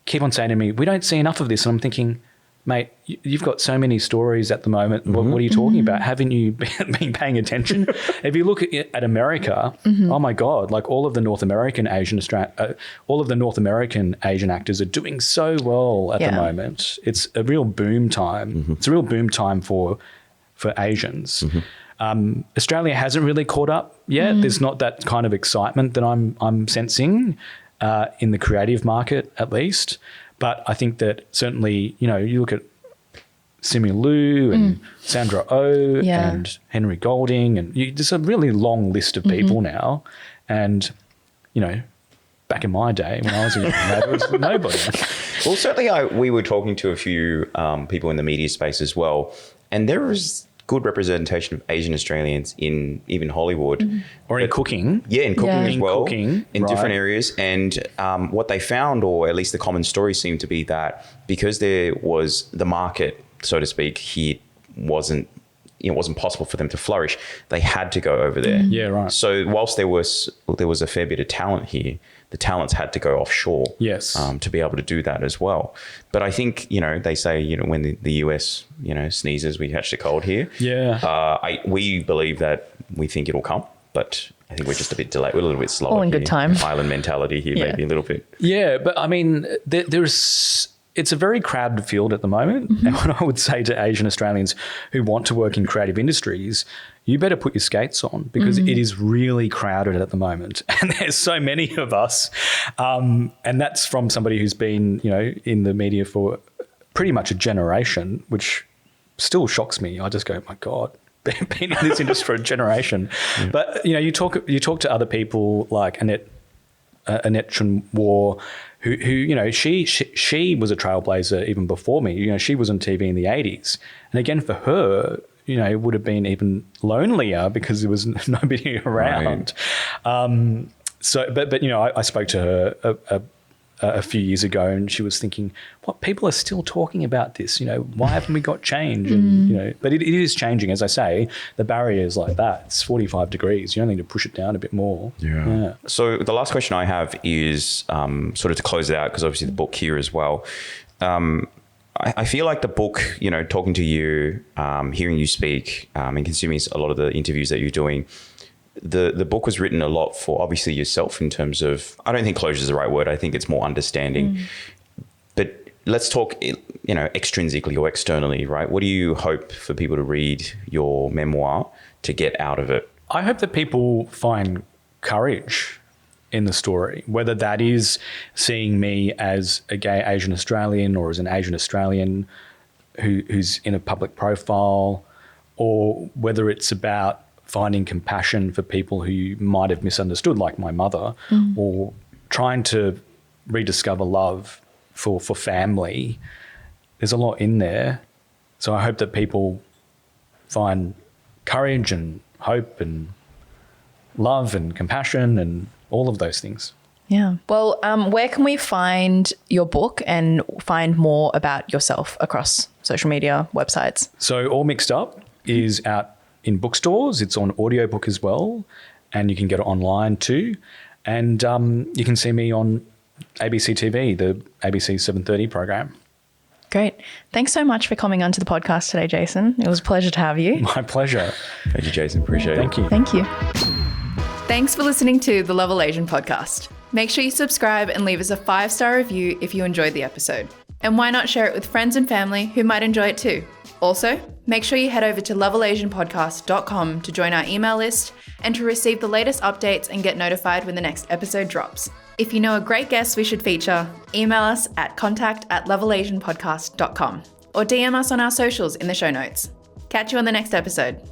keep on saying to me, we don't see enough of this. And I'm thinking, mate, you've got so many stories at the moment. What are you talking about? Haven't you been paying attention? If you look at America, oh my God, like all of the North American Asian actors are doing so well at the moment. It's a real boom time. It's a real boom time for Asians. Australia hasn't really caught up yet. There's not that kind of excitement that I'm sensing in the creative market, at least. But I think that certainly, you look at Simi Liu and Sandra Oh and Henry Golding, and there's a really long list of people now. And, back in my day when I was a young lad, there was nobody. Well, certainly we were talking to a few people in the media space as well, and there is good representation of Asian Australians in even Hollywood. Or in cooking. Yeah, in cooking as well. In right. different areas. And what they found, or at least the common story seemed to be that because there was the market, so to speak, here wasn't possible for them to flourish, they had to go over there. Yeah, right. So whilst there was a fair bit of talent here, the talents had to go offshore to be able to do that as well. But I think, they say, when the US, sneezes, we catch the cold here. Yeah. We believe that we think it'll come, but I think we're just a bit delayed. We're a little bit slower. All in good time. Island mentality here, maybe a little bit. Yeah, but I mean, it's a very crowded field at the moment. And what I would say to Asian Australians who want to work in creative industries, you better put your skates on because it is really crowded at the moment. And there's so many of us. And that's from somebody who's been, in the media for pretty much a generation, which still shocks me. I just go, my God, been in this industry for a generation. But, you talk to other people like Annette Chunwar, who she was a trailblazer even before me. She was on TV in the 80s. And again, for her, it would have been even lonelier because there was nobody around. Right. But I spoke to her a few years ago, and she was thinking, "What, people are still talking about this? Why haven't we got change?" And but it is changing, as I say. The barrier is like that. It's 45 degrees. You only need to push it down a bit more. Yeah. So the last question I have is sort of to close it out, because obviously the book here as well. I feel like the book, you know, talking to you, hearing you speak, and consuming a lot of the interviews that you're doing, the book was written a lot for obviously yourself in terms of, I don't think closure is the right word. I think it's more understanding. But let's talk, you know, extrinsically or externally, right? What do you hope for people to read your memoir to get out of it? I hope that people find courage in the story, whether that is seeing me as a gay Asian Australian or as an Asian Australian who's in a public profile, or whether it's about finding compassion for people who you might have misunderstood, like my mother, or trying to rediscover love for family. There's a lot in there. So I hope that people find courage and hope and love and compassion and all of those things. Yeah. Well, where can we find your book and find more about yourself across social media, websites? So All Mixed Up is out in bookstores. It's on audiobook as well, and you can get it online too. And you can see me on ABC TV, the ABC 7:30 program. Great. Thanks so much for coming onto the podcast today, Jason. It was a pleasure to have you. My pleasure. Thank you, Jason. Appreciate it. Thank you. Thank you. Thanks for listening to the Level Asian podcast. Make sure you subscribe and leave us a 5-star review if you enjoyed the episode. And why not share it with friends and family who might enjoy it too? Also, make sure you head over to levelasianpodcast.com to join our email list and to receive the latest updates and get notified when the next episode drops. If you know a great guest we should feature, email us at contact@levelasianpodcast.com or DM us on our socials in the show notes. Catch you on the next episode.